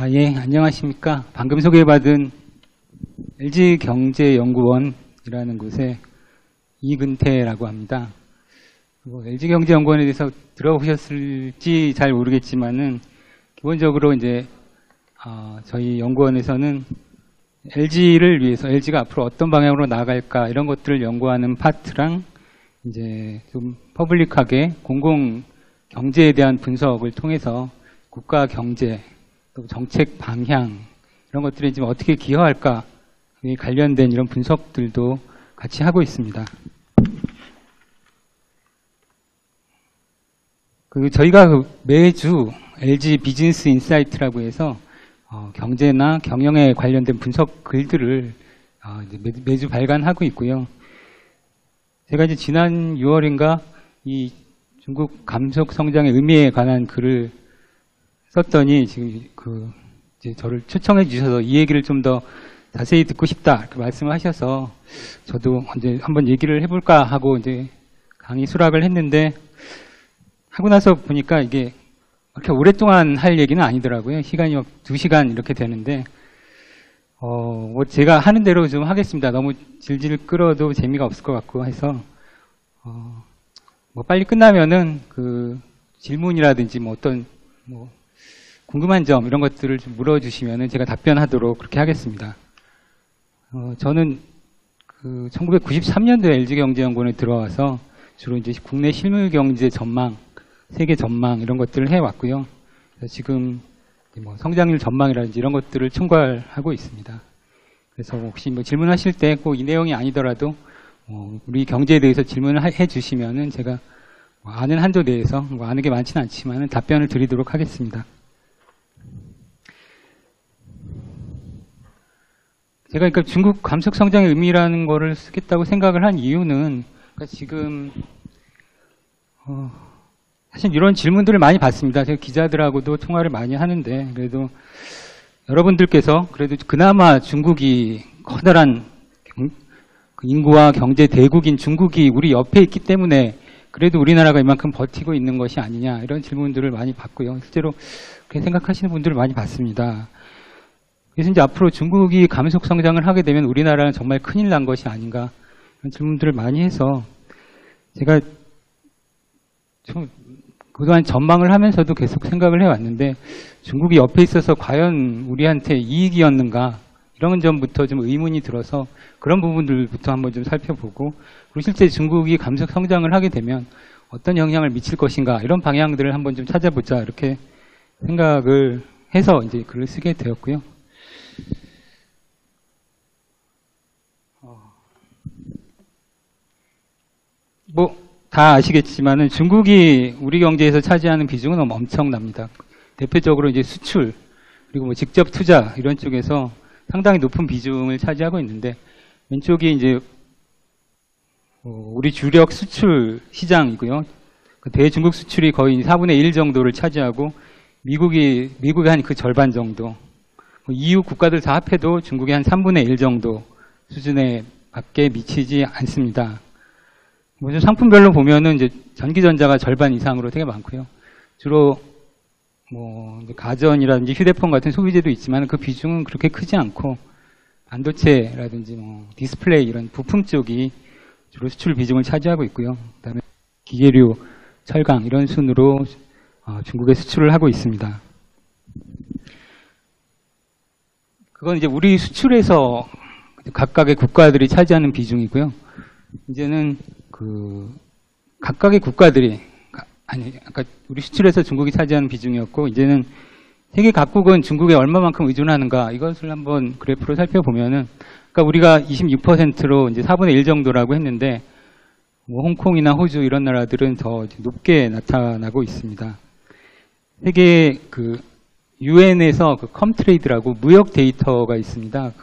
예, 안녕하십니까. 방금 소개받은 LG경제연구원이라는 곳에 이근태라고 합니다. LG경제연구원에 대해서 들어보셨을지 잘 모르겠지만은, 기본적으로 이제, 저희 연구원에서는 LG를 위해서, LG가 앞으로 어떤 방향으로 나아갈까, 이런 것들을 연구하는 파트랑, 이제 좀 퍼블릭하게 공공 경제에 대한 분석을 통해서 국가 경제, 또 정책 방향 이런 것들이 지금 어떻게 기여할까 관련된 이런 분석들도 같이 하고 있습니다. 저희가 매주 LG 비즈니스 인사이트라고 해서 경제나 경영에 관련된 분석 글들을 매주 발간하고 있고요. 제가 이제 지난 6월인가 이 중국 감속 성장의 의미에 관한 글을 썼더니 지금 이제 저를 초청해 주셔서 이 얘기를 좀 더 자세히 듣고 싶다 이렇게 말씀을 하셔서 저도 이제 한번 얘기를 해볼까 하고 이제 강의 수락을 했는데 하고 나서 보니까 이게 그렇게 오랫동안 할 얘기는 아니더라고요. 시간이 2시간 이렇게 되는데 뭐 제가 하는 대로 좀 하겠습니다. 너무 질질 끌어도 재미가 없을 것 같고 해서 뭐 빨리 끝나면은 질문이라든지 뭐 어떤 궁금한 점 이런 것들을 좀 물어주시면은 제가 답변하도록 그렇게 하겠습니다. 저는 1993년도에 LG경제연구원에 들어와서 주로 이제 국내 실물 경제 전망, 세계 전망 이런 것들을 해왔고요. 지금 뭐 성장률 전망이라든지 이런 것들을 총괄하고 있습니다. 그래서 혹시 뭐 질문하실 때 꼭 이 내용이 아니더라도 우리 경제에 대해서 질문을 해주시면은 제가 아는 한도 내에서 아는 게 많지는 않지만 답변을 드리도록 하겠습니다. 제가 그러니까 중국 감속 성장의 의미라는 거를 쓰겠다고 생각을 한 이유는 그러니까 지금 사실 이런 질문들을 많이 받습니다. 제가 기자들하고도 통화를 많이 하는데 그래도 여러분들께서 그래도 그나마 중국이 커다란 인구와 경제 대국인 중국이 우리 옆에 있기 때문에 그래도 우리나라가 이만큼 버티고 있는 것이 아니냐 이런 질문들을 많이 받고요. 실제로 그렇게 생각하시는 분들을 많이 받습니다. 그래서 이제 앞으로 중국이 감속 성장을 하게 되면 우리나라는 정말 큰일 난 것이 아닌가 이런 질문들을 많이 해서 제가 좀 그동안 전망을 하면서도 계속 생각을 해왔는데 중국이 옆에 있어서 과연 우리한테 이익이었는가 이런 점부터 좀 의문이 들어서 그런 부분들부터 한번 좀 살펴보고 그리고 실제 중국이 감속 성장을 하게 되면 어떤 영향을 미칠 것인가 이런 방향들을 한번 좀 찾아보자 이렇게 생각을 해서 이제 글을 쓰게 되었고요. 뭐 다 아시겠지만은 중국이 우리 경제에서 차지하는 비중은 너무 엄청납니다. 대표적으로 이제 수출 그리고 뭐 직접 투자 이런 쪽에서 상당히 높은 비중을 차지하고 있는데 왼쪽이 이제 우리 주력 수출 시장이고요. 대중국 수출이 거의 4분의 1 정도를 차지하고 미국이 한 그 절반 정도. EU 국가들 다 합해도 중국이 한 3분의 1 정도 수준에 밖에 미치지 않습니다. 먼저 상품별로 보면은 이제 전기전자가 절반 이상으로 되게 많고요. 주로 뭐 가전이라든지 휴대폰 같은 소비재도 있지만 그 비중은 그렇게 크지 않고 반도체라든지 뭐 디스플레이 이런 부품 쪽이 주로 수출 비중을 차지하고 있고요. 그다음에 기계류, 철강 이런 순으로 중국에 수출을 하고 있습니다. 그건 이제 우리 수출에서 각각의 국가들이 차지하는 비중이고요. 이제는 각각의 국가들이 아까 우리 수출에서 중국이 차지하는 비중이었고 이제는 세계 각국은 중국에 얼마만큼 의존하는가 이것을 한번 그래프로 살펴보면은 그러니까 우리가 26%로 이제 4분의 1 정도라고 했는데 뭐 홍콩이나 호주 이런 나라들은 더 높게 나타나고 있습니다. 세계 UN에서 컴트레이드라고 무역 데이터가 있습니다.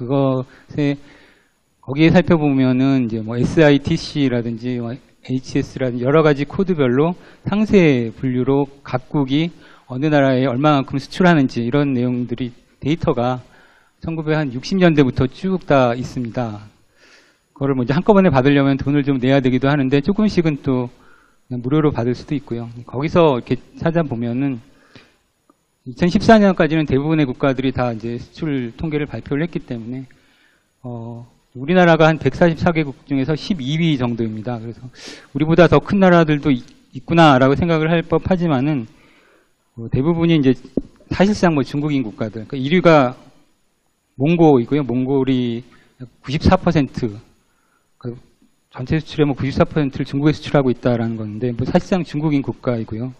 거기에 살펴보면은 이제 뭐 SITC라든지 HS라든지 여러 가지 코드별로 상세 분류로 각국이 어느 나라에 얼마만큼 수출하는지 이런 내용들이 데이터가 1960년대부터 쭉 다 있습니다. 그거를 먼저 한꺼번에 받으려면 돈을 좀 내야 되기도 하는데 조금씩은 또 그냥 무료로 받을 수도 있고요. 거기서 이렇게 찾아보면은 2014년까지는 대부분의 국가들이 다 이제 수출 통계를 발표를 했기 때문에 우리나라가 한 144개국 중에서 12위 정도입니다. 그래서 우리보다 더 큰 나라들도 있구나라고 생각을 할 법하지만은 대부분이 이제 사실상 뭐 중국인 국가들. 그러니까 1위가 몽골이고요. 몽골이 94%, 전체 수출의 뭐 94%를 중국에 수출하고 있다라는 건데, 뭐 사실상 중국인 국가이고요.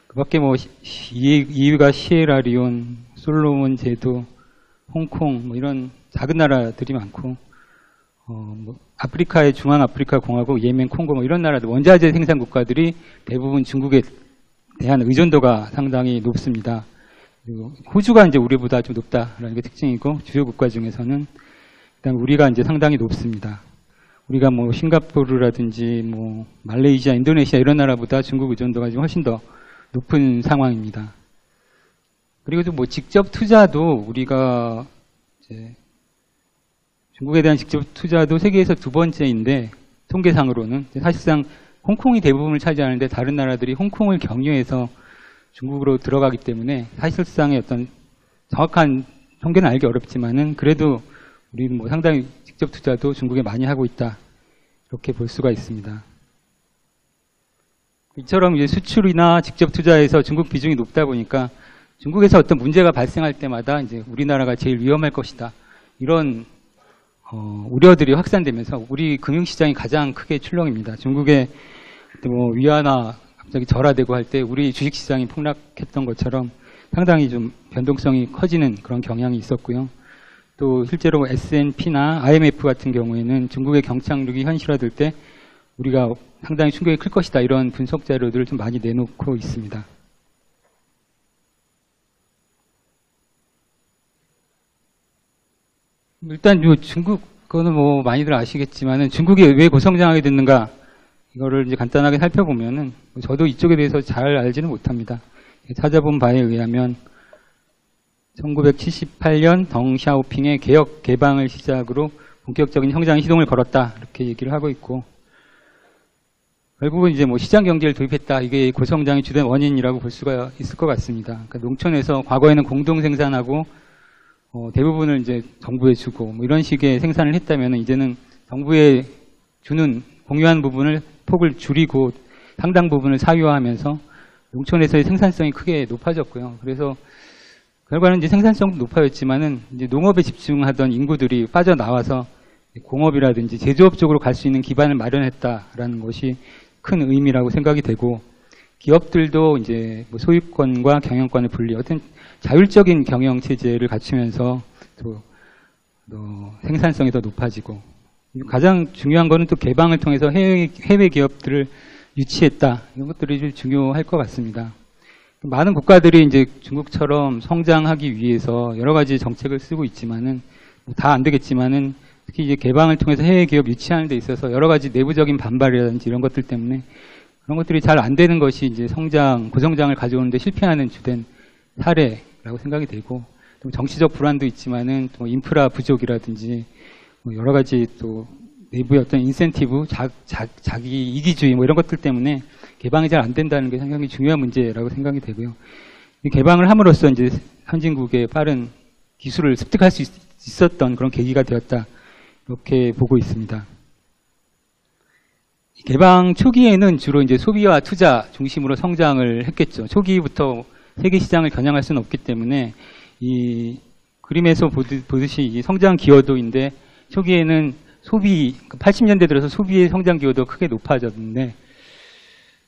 그 밖에 뭐 2위가 시에라리온, 솔로몬 제도, 홍콩, 뭐 이런 작은 나라들이 많고, 뭐 아프리카의 중앙아프리카 공화국, 예멘, 콩고 뭐 이런 나라들, 원자재 생산 국가들이 대부분 중국에 대한 의존도가 상당히 높습니다. 그리고 호주가 이제 우리보다 좀 높다라는 게 특징이고, 주요 국가 중에서는 일단 우리가 이제 상당히 높습니다. 우리가 뭐 싱가포르라든지 뭐 말레이시아, 인도네시아 이런 나라보다 중국 의존도가 좀 훨씬 더 높은 상황입니다. 그리고 또 뭐 직접 투자도 우리가 이제 중국에 대한 직접 투자도 세계에서 두 번째인데, 통계상으로는 사실상 홍콩이 대부분을 차지하는데 다른 나라들이 홍콩을 경유해서 중국으로 들어가기 때문에 사실상의 어떤 정확한 통계는 알기 어렵지만은 그래도 우리는 뭐 상당히 직접 투자도 중국에 많이 하고 있다, 이렇게 볼 수가 있습니다. 이처럼 이제 수출이나 직접 투자에서 중국 비중이 높다 보니까 중국에서 어떤 문제가 발생할 때마다 이제 우리나라가 제일 위험할 것이다, 이런 우려들이 확산되면서 우리 금융시장이 가장 크게 출렁입니다. 중국의 뭐 위안화 갑자기 절하되고 할 때 우리 주식시장이 폭락했던 것처럼 상당히 좀 변동성이 커지는 그런 경향이 있었고요. 또 실제로 S&P나 IMF 같은 경우에는 중국의 경착륙이 현실화될 때 우리가 상당히 충격이 클 것이다, 이런 분석 자료들을 좀 많이 내놓고 있습니다. 일단 중국 거는 뭐 많이들 아시겠지만은 중국이 왜 고성장하게 됐는가, 이거를 이제 간단하게 살펴보면은 저도 이쪽에 대해서 잘 알지는 못합니다. 찾아본 바에 의하면 1978년 덩샤오핑의 개혁 개방을 시작으로 본격적인 성장 시동을 걸었다, 이렇게 얘기를 하고 있고, 결국은 이제 뭐 시장 경제를 도입했다, 이게 고성장의 주된 원인이라고 볼 수가 있을 것 같습니다. 그러니까 농촌에서 과거에는 공동 생산하고 대부분을 이제 정부에 주고 뭐 이런 식의 생산을 했다면 이제는 정부에 주는 공유한 부분을 폭을 줄이고 상당 부분을 사유화하면서 농촌에서의 생산성이 크게 높아졌고요. 그래서 결과는 이제 생산성도 높아졌지만은 이제 농업에 집중하던 인구들이 빠져나와서 공업이라든지 제조업 쪽으로 갈 수 있는 기반을 마련했다라는 것이 큰 의미라고 생각이 되고, 기업들도 이제 뭐 소유권과 경영권을 분리, 어떤 자율적인 경영 체제를 갖추면서 또 생산성이 더 높아지고, 가장 중요한 거는 또 개방을 통해서 해외 기업들을 유치했다, 이런 것들이 좀 중요할 것 같습니다. 많은 국가들이 이제 중국처럼 성장하기 위해서 여러 가지 정책을 쓰고 있지만은 다 안 되겠지만은 특히 이제 개방을 통해서 해외 기업 유치하는 데 있어서 여러 가지 내부적인 반발이라든지 이런 것들 때문에 그런 것들이 잘 안 되는 것이 이제 고성장을 가져오는데 실패하는 주된 사례라고 생각이 되고, 또 정치적 불안도 있지만은 또 인프라 부족이라든지 뭐 여러 가지 또 내부의 어떤 인센티브, 자기 이기주의 뭐 이런 것들 때문에 개방이 잘 안 된다는 게 상당히 중요한 문제라고 생각이 되고요. 개방을 함으로써 이제 선진국의 빠른 기술을 습득할 수 있었던 그런 계기가 되었다, 이렇게 보고 있습니다. 개방 초기에는 주로 이제 소비와 투자 중심으로 성장을 했겠죠. 초기부터 세계 시장을 겨냥할 수는 없기 때문에 이 그림에서 보듯이 이 성장 기여도인데, 초기에는 소비, 80년대 들어서 소비의 성장 기여도 크게 높아졌는데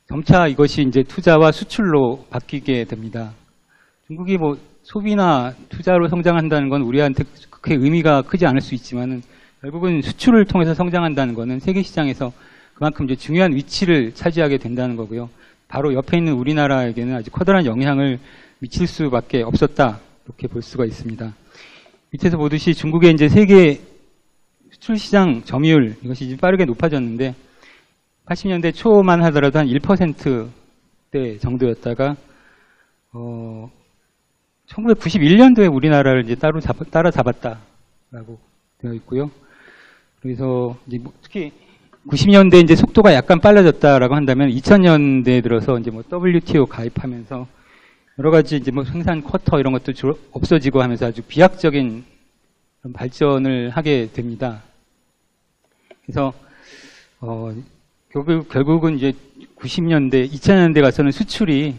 점차 이것이 이제 투자와 수출로 바뀌게 됩니다. 중국이 뭐 소비나 투자로 성장한다는 건 우리한테 그렇게 의미가 크지 않을 수 있지만은 결국은 수출을 통해서 성장한다는 것은 세계 시장에서 그만큼 이제 중요한 위치를 차지하게 된다는 거고요. 바로 옆에 있는 우리나라에게는 아주 커다란 영향을 미칠 수밖에 없었다, 이렇게 볼 수가 있습니다. 밑에서 보듯이 중국의 이제 세계 수출 시장 점유율, 이것이 이제 빠르게 높아졌는데 80년대 초만 하더라도 한 1%대 정도였다가 1991년도에 우리나라를 이제 따라잡았다라고 되어 있고요. 그래서 이제 특히 90년대 이제 속도가 약간 빨라졌다라고 한다면 2000년대에 들어서 이제 뭐 WTO 가입하면서 여러 가지 이제 뭐 생산 쿼터 이런 것도 없어지고 하면서 아주 비약적인 그런 발전을 하게 됩니다. 그래서 결국은 이제 90년대, 2000년대 가서는 수출이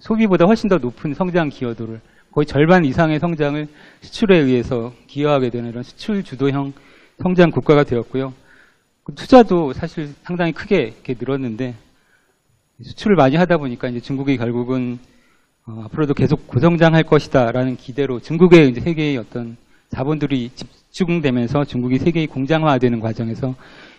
소비보다 훨씬 더 높은 성장 기여도를 거의 절반 이상의 성장을 수출에 의해서 기여하게 되는 이런 수출 주도형 성장 국가가 되었고요. 투자도 사실 상당히 크게 이렇게 늘었는데 수출을 많이 하다 보니까 이제 중국이 결국은 앞으로도 계속 고성장할 것이다라는 기대로 중국의 이제 세계의 어떤 자본들이 집중되면서 중국이 세계의 공장화되는 과정에서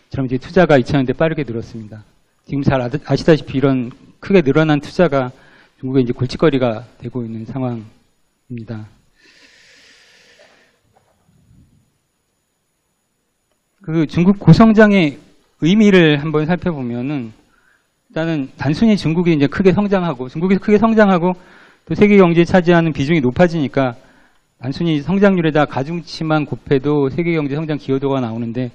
처럼 이제 투자가 2000년대 빠르게 늘었습니다. 지금 잘 아시다시피 이런 크게 늘어난 투자가 중국의 이제 골칫거리가 되고 있는 상황입니다. 그 중국 고성장의 의미를 한번 살펴보면은 일단은 단순히 중국이 이제 크게 성장하고 중국이 크게 성장하고 또 세계 경제에 차지하는 비중이 높아지니까 단순히 성장률에다 가중치만 곱해도 세계 경제 성장 기여도가 나오는데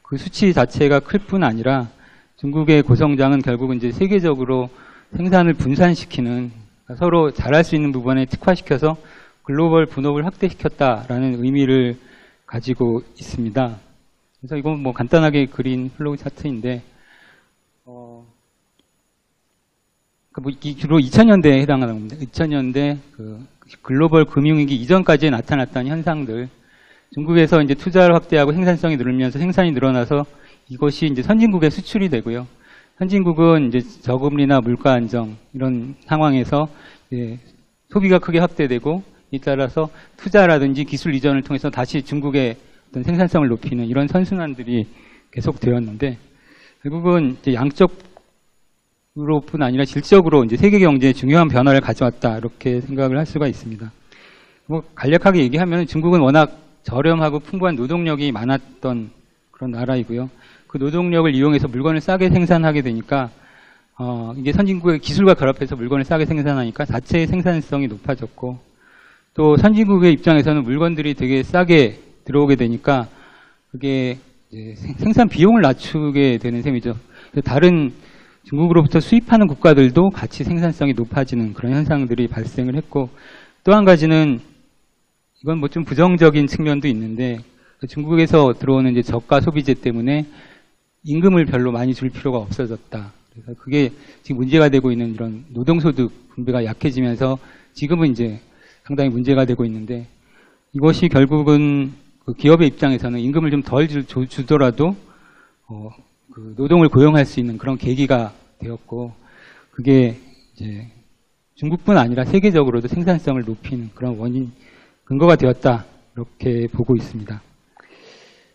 그 수치 자체가 클 뿐 아니라 중국의 고성장은 결국은 이제 세계적으로 생산을 분산시키는 서로 잘할 수 있는 부분에 특화시켜서 글로벌 분업을 확대시켰다라는 의미를 가지고 있습니다. 그래서 이건 뭐 간단하게 그린 플로우 차트인데 주로 2000년대에 해당하는 겁니다. 2000년대 그 글로벌 금융위기 이전까지에 나타났던 현상들, 중국에서 이제 투자를 확대하고 생산성이 늘면서 생산이 늘어나서 이것이 이제 선진국의 수출이 되고요. 선진국은 이제 저금리나 물가 안정 이런 상황에서 이제 소비가 크게 확대되고 이 따라서 투자라든지 기술 이전을 통해서 다시 중국의 어떤 생산성을 높이는 이런 선순환들이 계속되었는데 결국은 이제 양적으로뿐 아니라 질적으로 이제 세계 경제에 중요한 변화를 가져왔다 이렇게 생각을 할 수가 있습니다. 뭐 간략하게 얘기하면 중국은 워낙 저렴하고 풍부한 노동력이 많았던 그런 나라이고요. 그 노동력을 이용해서 물건을 싸게 생산하게 되니까 이게 선진국의 기술과 결합해서 물건을 싸게 생산하니까 자체의 생산성이 높아졌고 또 선진국의 입장에서는 물건들이 되게 싸게 들어오게 되니까 그게 이제 생산 비용을 낮추게 되는 셈이죠. 다른 중국으로부터 수입하는 국가들도 같이 생산성이 높아지는 그런 현상들이 발생을 했고 또 한 가지는 이건 뭐 좀 부정적인 측면도 있는데 중국에서 들어오는 이제 저가 소비재 때문에 임금을 별로 많이 줄 필요가 없어졌다. 그래서 그게 지금 문제가 되고 있는 이런 노동소득 분배가 약해지면서 지금은 이제 상당히 문제가 되고 있는데 이것이 결국은 그 기업의 입장에서는 임금을 좀 덜 주더라도 그 노동을 고용할 수 있는 그런 계기가 되었고 그게 이제 중국뿐 아니라 세계적으로도 생산성을 높이는 그런 원인 근거가 되었다 이렇게 보고 있습니다.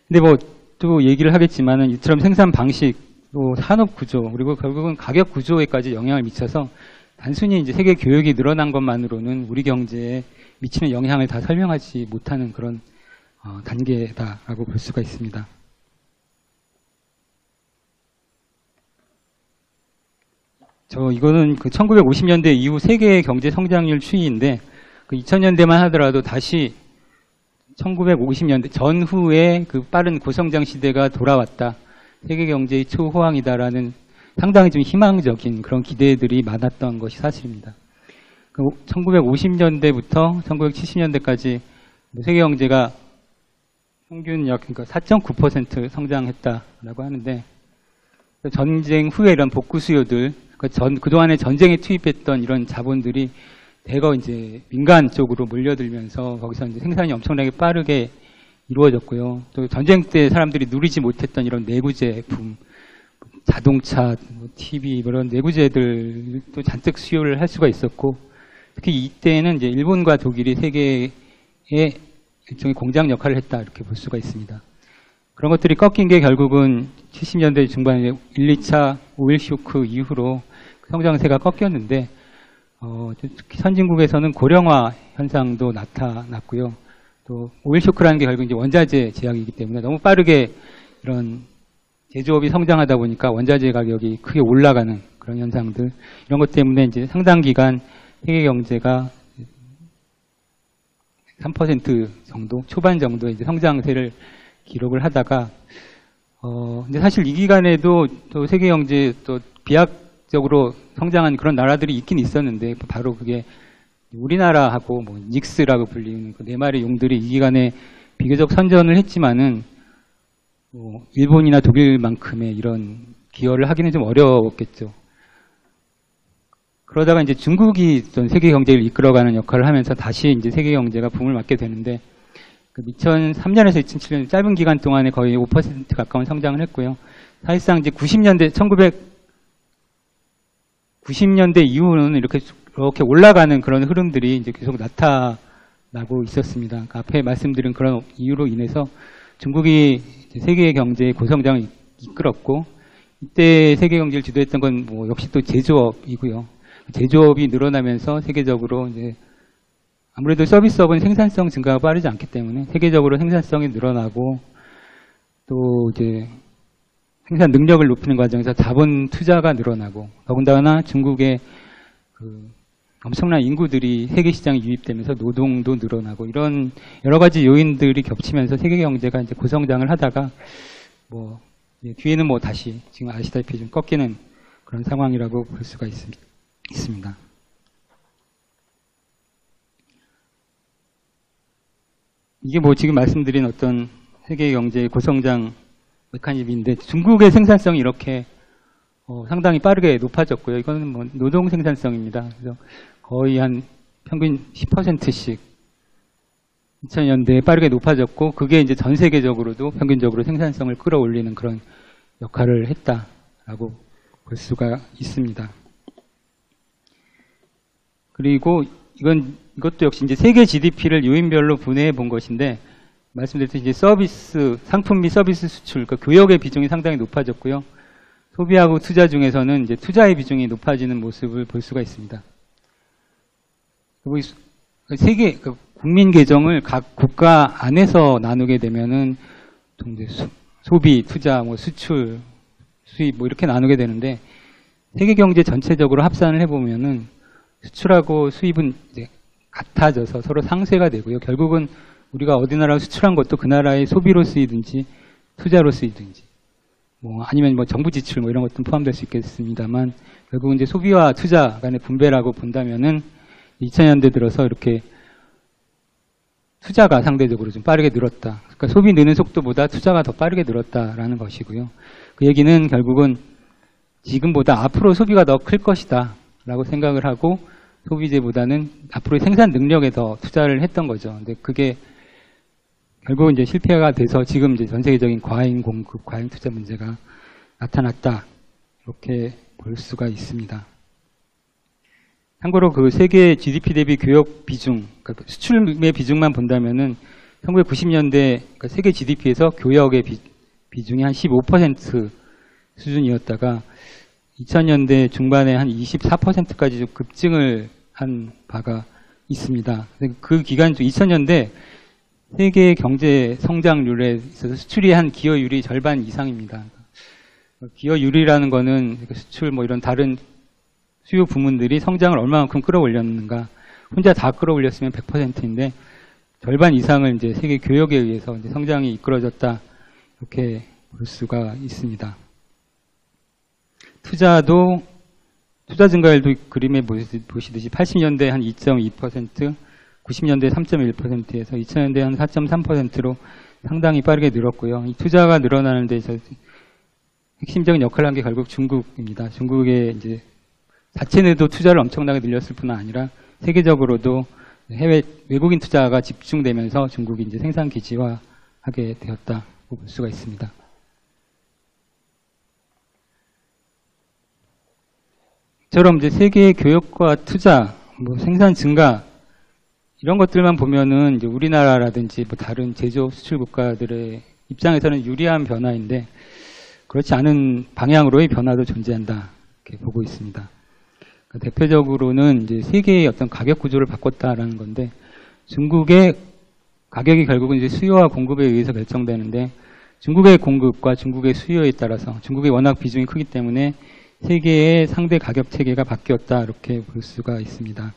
근데 뭐 또 얘기를 하겠지만은 이처럼 생산 방식 또 산업 구조 그리고 결국은 가격 구조에까지 영향을 미쳐서 단순히 이제 세계 교역이 늘어난 것만으로는 우리 경제에 미치는 영향을 다 설명하지 못하는 그런 단계다라고 볼 수가 있습니다. 이거는 그 1950년대 이후 세계 경제 성장률 추이인데 그 2000년대만 하더라도 다시 1950년대 전후에 그 빠른 고성장 시대가 돌아왔다. 세계 경제의 초호황이다라는 상당히 좀 희망적인 그런 기대들이 많았던 것이 사실입니다. 1950년대부터 1970년대까지 세계 경제가 평균 약 그러니까 4.9% 성장했다라고 하는데 전쟁 후에 이런 복구 수요들 그동안에 전쟁에 투입했던 이런 자본들이 대거 이제 민간 쪽으로 몰려들면서 거기서 이제 생산이 엄청나게 빠르게 이루어졌고요. 또 전쟁 때 사람들이 누리지 못했던 이런 내구제품, 자동차, TV 이런 내구재들도 잔뜩 수요를 할 수가 있었고 특히 이때는 이제 일본과 독일이 세계의 일종의 공장 역할을 했다 이렇게 볼 수가 있습니다. 그런 것들이 꺾인 게 결국은 70년대 중반에 1, 2차 오일 쇼크 이후로 성장세가 꺾였는데 특히 선진국에서는 고령화 현상도 나타났고요. 또 오일 쇼크라는 게 결국 이제 원자재 제약이기 때문에 너무 빠르게 이런 제조업이 성장하다 보니까 원자재 가격이 크게 올라가는 그런 현상들 이런 것 때문에 이제 상당 기간 세계 경제가 3% 정도 초반 정도의 이제 성장세를 기록을 하다가 근데 사실 이 기간에도 또 세계 경제 또 적으로 성장한 그런 나라들이 있긴 있었는데 바로 그게 우리나라하고 뭐 닉스라고 불리는 그 네 마리 용들이 이 기간에 비교적 선전을 했지만은 뭐 일본이나 독일만큼의 이런 기여를 하기는 좀 어려웠겠죠. 그러다가 이제 중국이 전 세계 경제를 이끌어가는 역할을 하면서 다시 이제 세계 경제가 붐을 맞게 되는데 2003년에서 2007년 짧은 기간 동안에 거의 5% 가까운 성장을 했고요. 사실상 이제 1990년대 이후는 이렇게 올라가는 그런 흐름들이 이제 계속 나타나고 있었습니다. 그러니까 앞에 말씀드린 그런 이유로 인해서 중국이 세계 경제의 고성장을 이끌었고, 이때 세계 경제를 주도했던 건 뭐 역시 또 제조업이고요. 제조업이 늘어나면서 세계적으로 이제 아무래도 서비스업은 생산성 증가가 빠르지 않기 때문에 세계적으로 생산성이 늘어나고, 또 이제 생산 능력을 높이는 과정에서 자본 투자가 늘어나고, 더군다나 중국의 그 엄청난 인구들이 세계 시장에 유입되면서 노동도 늘어나고, 이런 여러 가지 요인들이 겹치면서 세계 경제가 이제 고성장을 하다가 뭐 뒤에는 뭐 다시 지금 아시다시피 좀 꺾이는 그런 상황이라고 볼 수가 있습니다. 이게 뭐 지금 말씀드린 어떤 세계 경제의 고성장 메커니즘인데, 중국의 생산성이 이렇게 상당히 빠르게 높아졌고요. 이거는 뭐 노동 생산성입니다. 그래서 거의 한 평균 10%씩 2000년대에 빠르게 높아졌고, 그게 이제 전 세계적으로도 평균적으로 생산성을 끌어올리는 그런 역할을 했다라고 볼 수가 있습니다. 그리고 이것도 역시 이제 세계 GDP를 요인별로 분해해 본 것인데, 말씀드렸듯이 이제 서비스, 상품 및 서비스 수출, 그러니까 교역의 비중이 상당히 높아졌고요. 소비하고 투자 중에서는 이제 투자의 비중이 높아지는 모습을 볼 수가 있습니다. 그리고 세계 국민 계정을 각 국가 안에서 나누게 되면은 이제 소비, 투자, 뭐 수출, 수입 뭐 이렇게 나누게 되는데, 세계 경제 전체적으로 합산을 해보면은 수출하고 수입은 이제 같아져서 서로 상쇄가 되고요. 결국은 우리가 어디 나라로 수출한 것도 그 나라의 소비로 쓰이든지 투자로 쓰이든지 뭐 아니면 뭐 정부 지출 뭐 이런 것도 포함될 수 있겠습니다만, 결국은 이제 소비와 투자 간의 분배라고 본다면은 2000년대 들어서 이렇게 투자가 상대적으로 좀 빠르게 늘었다. 그러니까 소비 느는 속도보다 투자가 더 빠르게 늘었다라는 것이고요. 그 얘기는 결국은 지금보다 앞으로 소비가 더 클 것이다 라고 생각을 하고, 소비재보다는 앞으로 생산 능력에 더 투자를 했던 거죠. 근데 그게 결국은 이제 실패가 돼서 지금 이제 전 세계적인 과잉 공급, 과잉 투자 문제가 나타났다, 이렇게 볼 수가 있습니다. 참고로 그 세계 GDP 대비 교역 비중, 그러니까 수출의 비중만 본다면은 1990년대 그러니까 세계 GDP에서 교역의 비중이 한 15% 수준이었다가 2000년대 중반에 한 24%까지 좀 급증을 한 바가 있습니다. 그 기간 중 2000년대 세계 경제 성장률에 있어서 수출이 한 기여율이 절반 이상입니다. 기여율이라는 거는 수출 뭐 이런 다른 수요 부문들이 성장을 얼마만큼 끌어올렸는가, 혼자 다 끌어올렸으면 100%인데 절반 이상을 이제 세계 교역에 의해서 이제 성장이 이끌어졌다, 이렇게 볼 수가 있습니다. 투자 증가율도 그림에 보시듯이 80년대 한 2.2%, 90년대 3.1%에서 2000년대 한 4.3%로 상당히 빠르게 늘었고요. 이 투자가 늘어나는 데서 핵심적인 역할을 한 게 결국 중국입니다. 중국의 이제 자체내도 투자를 엄청나게 늘렸을 뿐 아니라 세계적으로도 해외 외국인 투자가 집중되면서 중국이 이제 생산 기지화하게 되었다고 볼 수가 있습니다. 처럼 이제 세계의 교역과 투자, 뭐 생산 증가 이런 것들만 보면은 이제 우리나라라든지 뭐 다른 제조업 수출 국가들의 입장에서는 유리한 변화인데, 그렇지 않은 방향으로의 변화도 존재한다, 이렇게 보고 있습니다. 그러니까 대표적으로는 이제 세계의 어떤 가격 구조를 바꿨다라는 건데, 중국의 가격이 결국은 이제 수요와 공급에 의해서 결정되는데, 중국의 공급과 중국의 수요에 따라서 중국이 워낙 비중이 크기 때문에 세계의 상대 가격 체계가 바뀌었다, 이렇게 볼 수가 있습니다.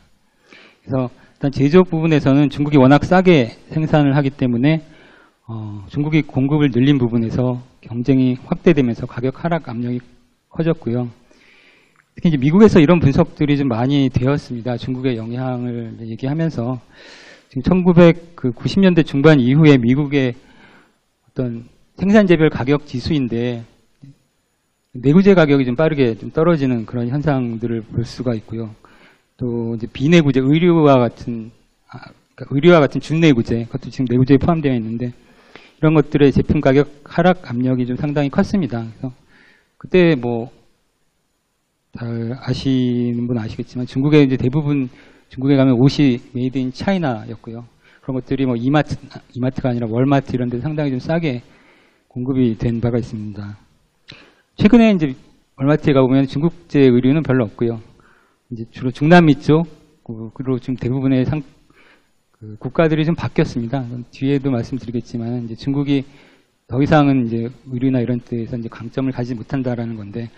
그래서 일단 제조업 부분에서는 중국이 워낙 싸게 생산을 하기 때문에 중국이 공급을 늘린 부분에서 경쟁이 확대되면서 가격 하락 압력이 커졌고요. 특히 이제 미국에서 이런 분석들이 좀 많이 되었습니다. 중국의 영향을 얘기하면서 지금 1990년대 중반 이후에 미국의 어떤 생산재별 가격 지수인데 내구재 가격이 좀 빠르게 좀 떨어지는 그런 현상들을 볼 수가 있고요. 또 이제 비내구재, 의류와 같은 준내구재, 그것도 지금 내구재에 포함되어 있는데 이런 것들의 제품 가격 하락 압력이 좀 상당히 컸습니다. 그래서 그때 뭐 잘 아시는 분 아시겠지만 중국에 이제 대부분 중국에 가면 옷이 메이드 인 차이나였고요. 그런 것들이 뭐 이마트가 아니라 월마트 이런 데 상당히 좀 싸게 공급이 된 바가 있습니다. 최근에 이제 월마트에 가보면 중국제 의류는 별로 없고요. 이제 주로 중남미 쪽으로 지금 대부분의 국가들이 좀 바뀌었습니다. 뒤에도 말씀드리겠지만 이제 중국이 더 이상은 이제 의류나 이런 데에서 이제 강점을 가지지 못한다라는 건데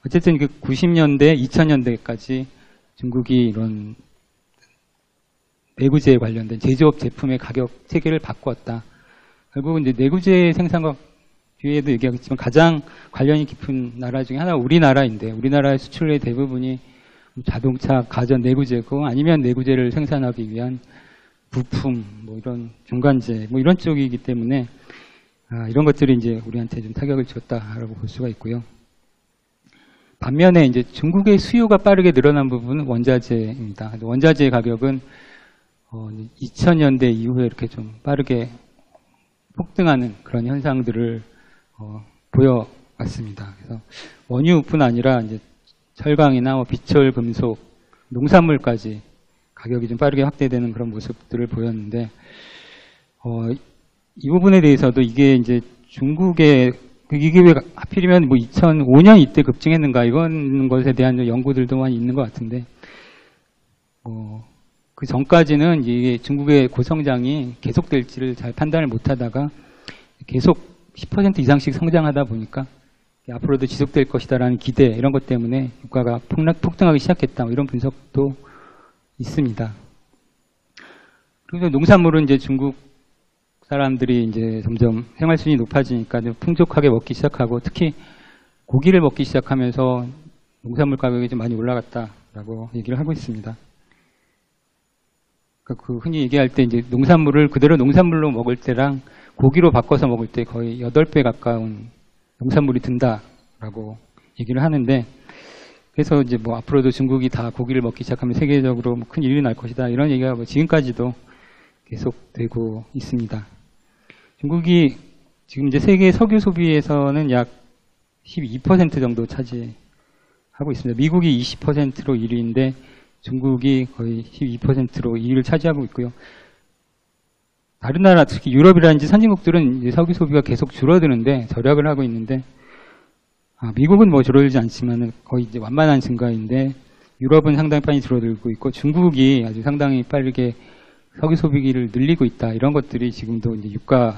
어쨌든 그 90년대, 2000년대까지 중국이 이런 내구재에 관련된 제조업 제품의 가격 체계를 바꾸었다. 결국은 이제 내구재 생산과 뒤에도 얘기하겠지만 가장 관련이 깊은 나라 중에 하나가 우리나라인데 우리나라의 수출의 대부분이 자동차, 가전 내구재고 아니면 내구재를 생산하기 위한 부품, 뭐 이런 중간재, 뭐 이런 쪽이기 때문에 이런 것들이 이제 우리한테 좀 타격을 줬다라고 볼 수가 있고요. 반면에 이제 중국의 수요가 빠르게 늘어난 부분은 원자재입니다. 원자재 가격은 2000년대 이후에 이렇게 좀 빠르게 폭등하는 그런 현상들을 보여왔습니다. 그래서 원유뿐 아니라 이제 철강이나 비철 금속, 농산물까지 가격이 좀 빠르게 확대되는 그런 모습들을 보였는데 이 부분에 대해서도 이게 이제 중국의 이게 왜 하필이면 뭐 2005년 이때 급증했는가 이런 것에 대한 연구들도 많이 있는 것 같은데 그 전까지는 이게 중국의 고성장이 계속될지를 잘 판단을 못하다가 계속 10% 이상씩 성장하다 보니까 앞으로도 지속될 것이다라는 기대 이런 것 때문에 유가가 폭등하기 시작했다 뭐 이런 분석도 있습니다. 그리고 농산물은 이제 중국 사람들이 이제 점점 생활 수준이 높아지니까 풍족하게 먹기 시작하고 특히 고기를 먹기 시작하면서 농산물 가격이 좀 많이 올라갔다라고 얘기를 하고 있습니다. 그 흔히 얘기할 때 이제 농산물을 그대로 농산물로 먹을 때랑 고기로 바꿔서 먹을 때 거의 8배 가까운 농산물이 든다라고 얘기를 하는데 그래서 이제 뭐 앞으로도 중국이 다 고기를 먹기 시작하면 세계적으로 큰 일이 날 것이다 이런 얘기가 뭐 지금까지도 계속되고 있습니다. 중국이 지금 이제 세계 석유 소비에서는 약 12% 정도 차지하고 있습니다. 미국이 20%로 1위인데 중국이 거의 12%로 2위를 차지하고 있고요. 다른 나라, 특히 유럽이라든지 선진국들은 이제 석유 소비가 계속 줄어드는데 절약을 하고 있는데 미국은 뭐 줄어들지 않지만 거의 이제 완만한 증가인데 유럽은 상당히 빨리 줄어들고 있고 중국이 아주 상당히 빠르게 석유 소비기를 늘리고 있다. 이런 것들이 지금도 이제 유가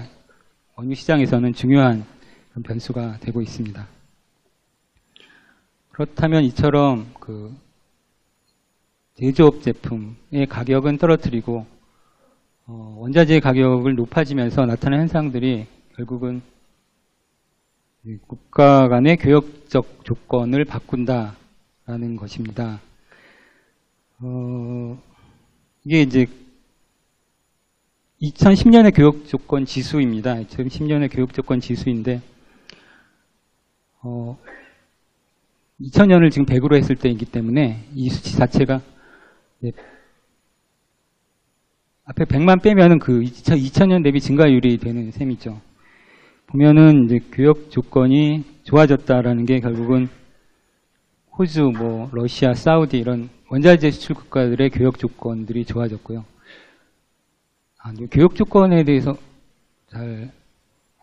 원유 시장에서는 중요한 변수가 되고 있습니다. 그렇다면 이처럼 그 제조업 제품의 가격은 떨어뜨리고 원자재 가격을 높아지면서 나타나는 현상들이 결국은 국가 간의 교역적 조건을 바꾼다라는 것입니다. 이게 이제 2010년의 교역조건 지수입니다. 2010년의 교역조건 지수인데 2000년을 지금 100으로 했을 때이기 때문에 이 수치 자체가 앞에 100만 빼면은 그 2000년 대비 증가율이 되는 셈이죠. 보면은 이제 교역 조건이 좋아졌다라는 게 결국은 호주, 뭐 러시아, 사우디 이런 원자재 수출 국가들의 교역 조건들이 좋아졌고요. 교역 조건에 대해서 잘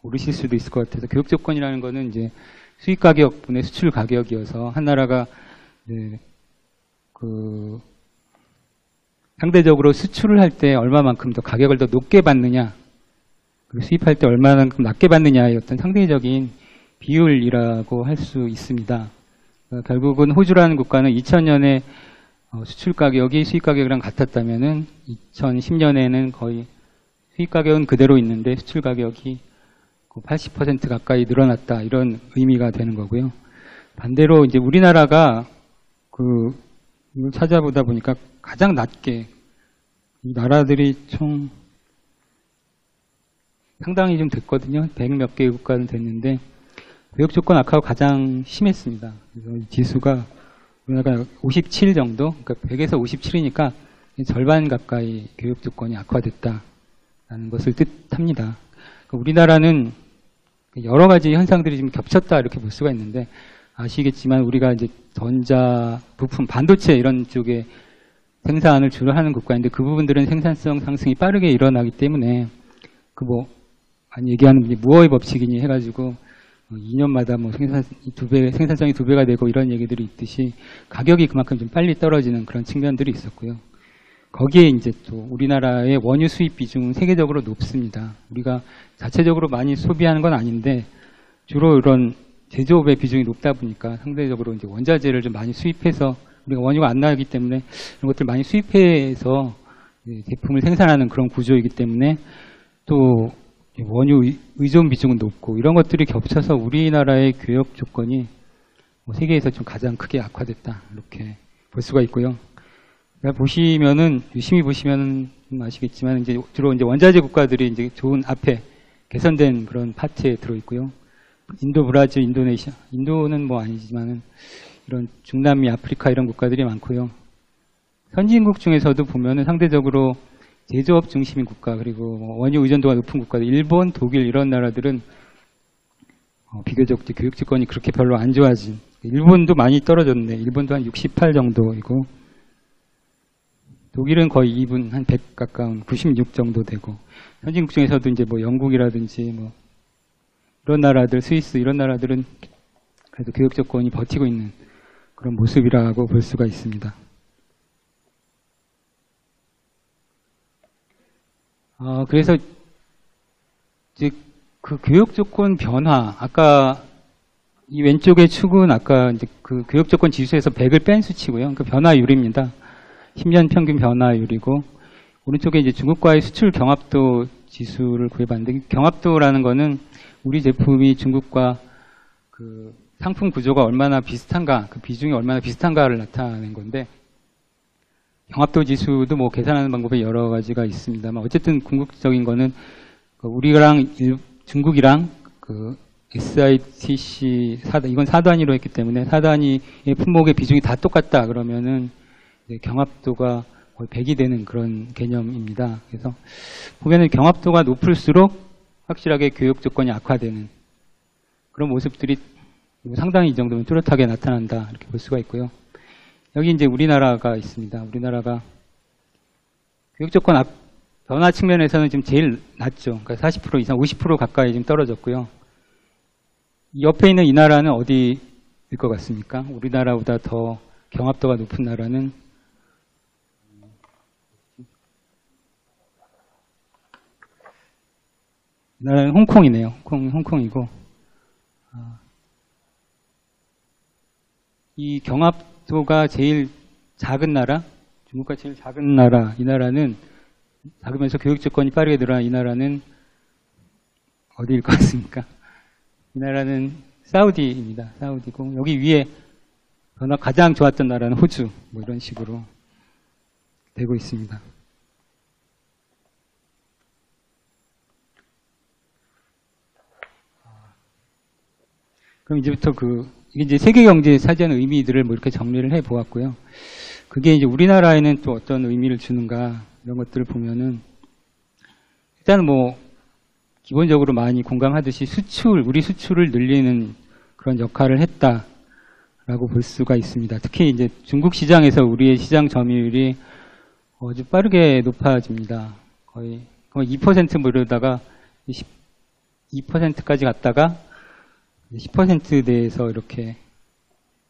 모르실 수도 있을 것 같아서 교역 조건이라는 거는 이제 수입 가격분의 수출 가격이어서 한 나라가 그 상대적으로 수출을 할 때 얼마만큼 더 가격을 더 높게 받느냐, 수입할 때 얼마만큼 낮게 받느냐의 어떤 상대적인 비율이라고 할 수 있습니다. 결국은 호주라는 국가는 2000년에 수출 가격이 수입 가격이랑 같았다면은 2010년에는 거의 수입 가격은 그대로 있는데 수출 가격이 80% 가까이 늘어났다 이런 의미가 되는 거고요. 반대로 이제 우리나라가 이걸 찾아보다 보니까 가장 낮게 이 나라들이 총 상당히 좀 됐거든요. 100 몇 개 국가는 됐는데 교육 조건 악화가 가장 심했습니다. 그래서 이 지수가 우리나라가 57 정도, 그러니까 100에서 57이니까 절반 가까이 교육 조건이 악화됐다라는 것을 뜻합니다. 그러니까 우리나라는 여러 가지 현상들이 좀 겹쳤다 이렇게 볼 수가 있는데 아시겠지만 우리가 이제 전자, 부품, 반도체 이런 쪽에 생산을 주로 하는 국가인데 그 부분들은 생산성 상승이 빠르게 일어나기 때문에 많이 얘기하는 무어의 법칙이니 해가지고 2년마다 생산성이 2배가 되고 이런 얘기들이 있듯이 가격이 그만큼 좀 빨리 떨어지는 그런 측면들이 있었고요. 거기에 이제 또 우리나라의 원유 수입 비중은 세계적으로 높습니다. 우리가 자체적으로 많이 소비하는 건 아닌데 주로 이런 제조업의 비중이 높다 보니까 상대적으로 이제 원자재를 좀 많이 수입해서 우리가 원유가 안 나오기 때문에 이런 것들 많이 수입해서 제품을 생산하는 그런 구조이기 때문에 또 원유 의존 비중은 높고 이런 것들이 겹쳐서 우리나라의 교역 조건이 세계에서 좀 가장 크게 악화됐다 이렇게 볼 수가 있고요. 보시면은 유심히 보시면은 아시겠지만 이제 주로 이제 원자재 국가들이 이제 좋은 앞에 개선된 그런 파트에 들어 있고요. 인도, 브라질, 인도네시아, 인도는 아니지만은 이런 중남미, 아프리카 이런 국가들이 많고요. 선진국 중에서도 보면은 상대적으로 제조업 중심인 국가 그리고 원유 의존도가 높은 국가들, 일본, 독일 이런 나라들은 비교적 교육 조건이 그렇게 별로 안 좋아진. 일본도 많이 떨어졌는데 일본도 한 68 정도이고 독일은 거의 2분 한 100 가까운 96 정도 되고 선진국 중에서도 이제 영국이라든지 이런 나라들, 스위스 이런 나라들은 그래도 교육 조건이 버티고 있는 그런 모습이라고 볼 수가 있습니다. 그래서 이제 그 교육 조건 변화, 아까 이 왼쪽의 축은 아까 이제 그 교육 조건 지수에서 100을 뺀 수치고요. 그 변화율입니다. 10년 평균 변화율이고 오른쪽에 이제 중국과의 수출 경합도 지수를 구해봤는데 경합도라는 거는 우리 제품이 중국과 그 상품 구조가 얼마나 비슷한가, 그 비중이 얼마나 비슷한가를 나타낸 건데 경합도 지수도 계산하는 방법이 여러 가지가 있습니다만 어쨌든 궁극적인 거는 우리랑 중국이랑 그 SITC 이건 4단위로 했기 때문에 4단위의 품목의 비중이 다 똑같다 그러면은 경합도가 거의 100이 되는 그런 개념입니다. 그래서 보면은 경합도가 높을수록 확실하게 교육 조건이 악화되는 그런 모습들이 상당히 이 정도면 뚜렷하게 나타난다 이렇게 볼 수가 있고요. 여기 이제 우리나라가 있습니다. 우리나라가 교육 조건 변화 측면에서는 지금 제일 낮죠. 그러니까 40% 이상, 50% 가까이 지금 떨어졌고요. 옆에 있는 이 나라는 어디일 것 같습니까? 우리나라보다 더 경합도가 높은 나라는 이 나라는 홍콩이네요. 홍콩이고 이 경합도가 제일 작은 나라, 중국과 제일 작은 나라, 이 나라는 작으면서 교육 조건이 빠르게 늘어난 이 나라는 어디일 것 같습니까? 이 나라는 사우디입니다. 사우디고 여기 위에 변화 가장 좋았던 나라는 호주, 이런 식으로 되고 있습니다. 그럼 이제부터 이게 이제 세계경제 사전 의미들을 이렇게 정리를 해 보았고요. 그게 이제 우리나라에는 또 어떤 의미를 주는가 이런 것들을 보면은 일단은 기본적으로 많이 공감하듯이 우리 수출을 늘리는 그런 역할을 했다라고 볼 수가 있습니다. 특히 이제 중국 시장에서 우리의 시장 점유율이 아주 빠르게 높아집니다. 거의 2% 이러다가 2%까지 갔다가 10%대에서 이렇게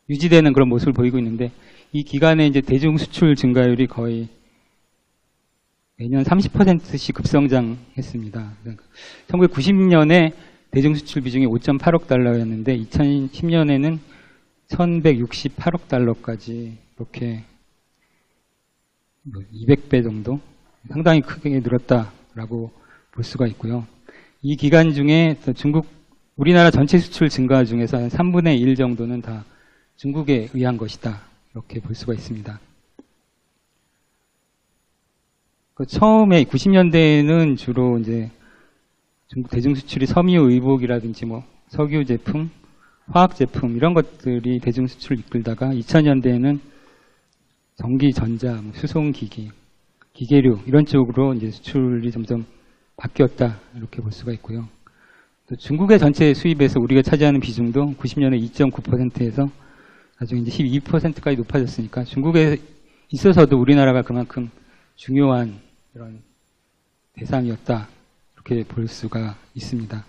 유지되는 그런 모습을 보이고 있는데 이 기간에 이제 대중 수출 증가율이 거의 매년 30%씩 급성장했습니다. 1990년에 대중 수출 비중이 5.8억 달러였는데 2010년에는 1168억 달러까지 이렇게 200배 정도 상당히 크게 늘었다라고 볼 수가 있고요. 이 기간 중에 우리나라 전체 수출 증가 중에서 한 3분의 1 정도는 다 중국에 의한 것이다. 이렇게 볼 수가 있습니다. 처음에 90년대에는 주로 이제 중국 대중 수출이 섬유 의복이라든지 뭐 석유 제품, 화학 제품 이런 것들이 대중 수출을 이끌다가 2000년대에는 전기, 전자, 수송기기, 기계류 이런 쪽으로 이제 수출이 점점 바뀌었다 이렇게 볼 수가 있고요. 또 중국의 전체 수입에서 우리가 차지하는 비중도 90년에 2.9%에서 나중에 이제 12%까지 높아졌으니까 중국에 있어서도 우리나라가 그만큼 중요한 그런 대상이었다 이렇게 볼 수가 있습니다.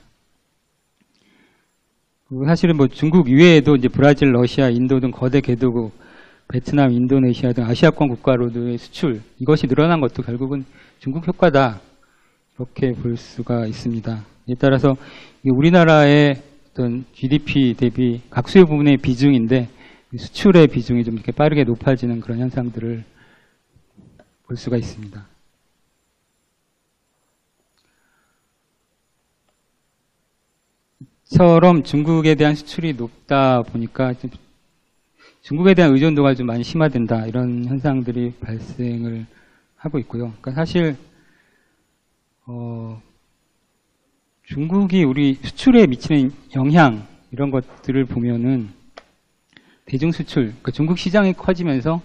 사실은 뭐 중국 이외에도 이제 브라질, 러시아, 인도 등 거대 개도국, 베트남, 인도네시아 등 아시아권 국가로의 수출 이것이 늘어난 것도 결국은 중국 효과다 이렇게 볼 수가 있습니다. 이에 따라서 우리나라의 어떤 GDP 대비 각수요 부분의 비중인데 수출의 비중이 좀 이렇게 빠르게 높아지는 그런 현상들을 볼 수가 있습니다. 처럼 중국에 대한 수출이 높다 보니까 중국에 대한 의존도가 좀 많이 심화된다 이런 현상들이 발생을 하고 있고요. 그러니까 사실 중국이 우리 수출에 미치는 영향 이런 것들을 보면은 대중 수출, 그러니까 중국 시장이 커지면서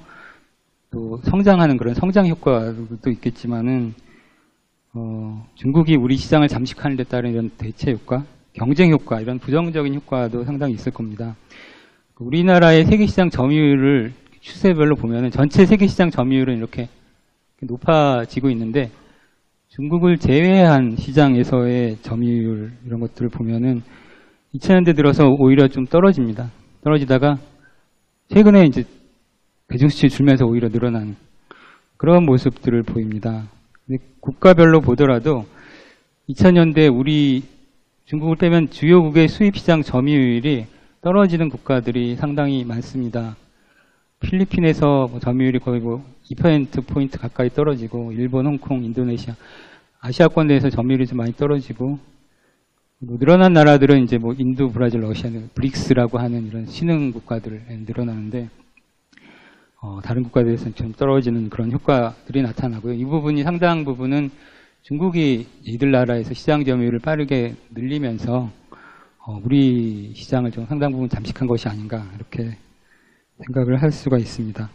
또 성장하는 그런 성장 효과도 있겠지만은 중국이 우리 시장을 잠식하는 데 따른 이런 대체 효과, 경쟁 효과 이런 부정적인 효과도 상당히 있을 겁니다. 우리나라의 세계시장 점유율을 추세별로 보면은 전체 세계시장 점유율은 이렇게 높아지고 있는데 중국을 제외한 시장에서의 점유율 이런 것들을 보면은 2000년대 들어서 오히려 좀 떨어집니다. 떨어지다가 최근에 이제 대중수출이 줄면서 오히려 늘어나는 그런 모습들을 보입니다. 근데 국가별로 보더라도 2000년대 우리 중국을 빼면 주요국의 수입시장 점유율이 떨어지는 국가들이 상당히 많습니다. 필리핀에서 점유율이 거의 2%포인트 가까이 떨어지고 일본, 홍콩, 인도네시아, 아시아권 내에서 점유율이 좀 많이 떨어지고 늘어난 나라들은 이제 인도, 브라질, 러시아는 브릭스라고 하는 이런 신흥 국가들 늘어나는데 다른 국가들에서는 좀 떨어지는 그런 효과들이 나타나고요. 이 부분이 상당 부분은 중국이 이들 나라에서 시장 점유율을 빠르게 늘리면서 우리 시장을 좀 상당 부분 잠식한 것이 아닌가 이렇게 생각을 할 수가 있습니다.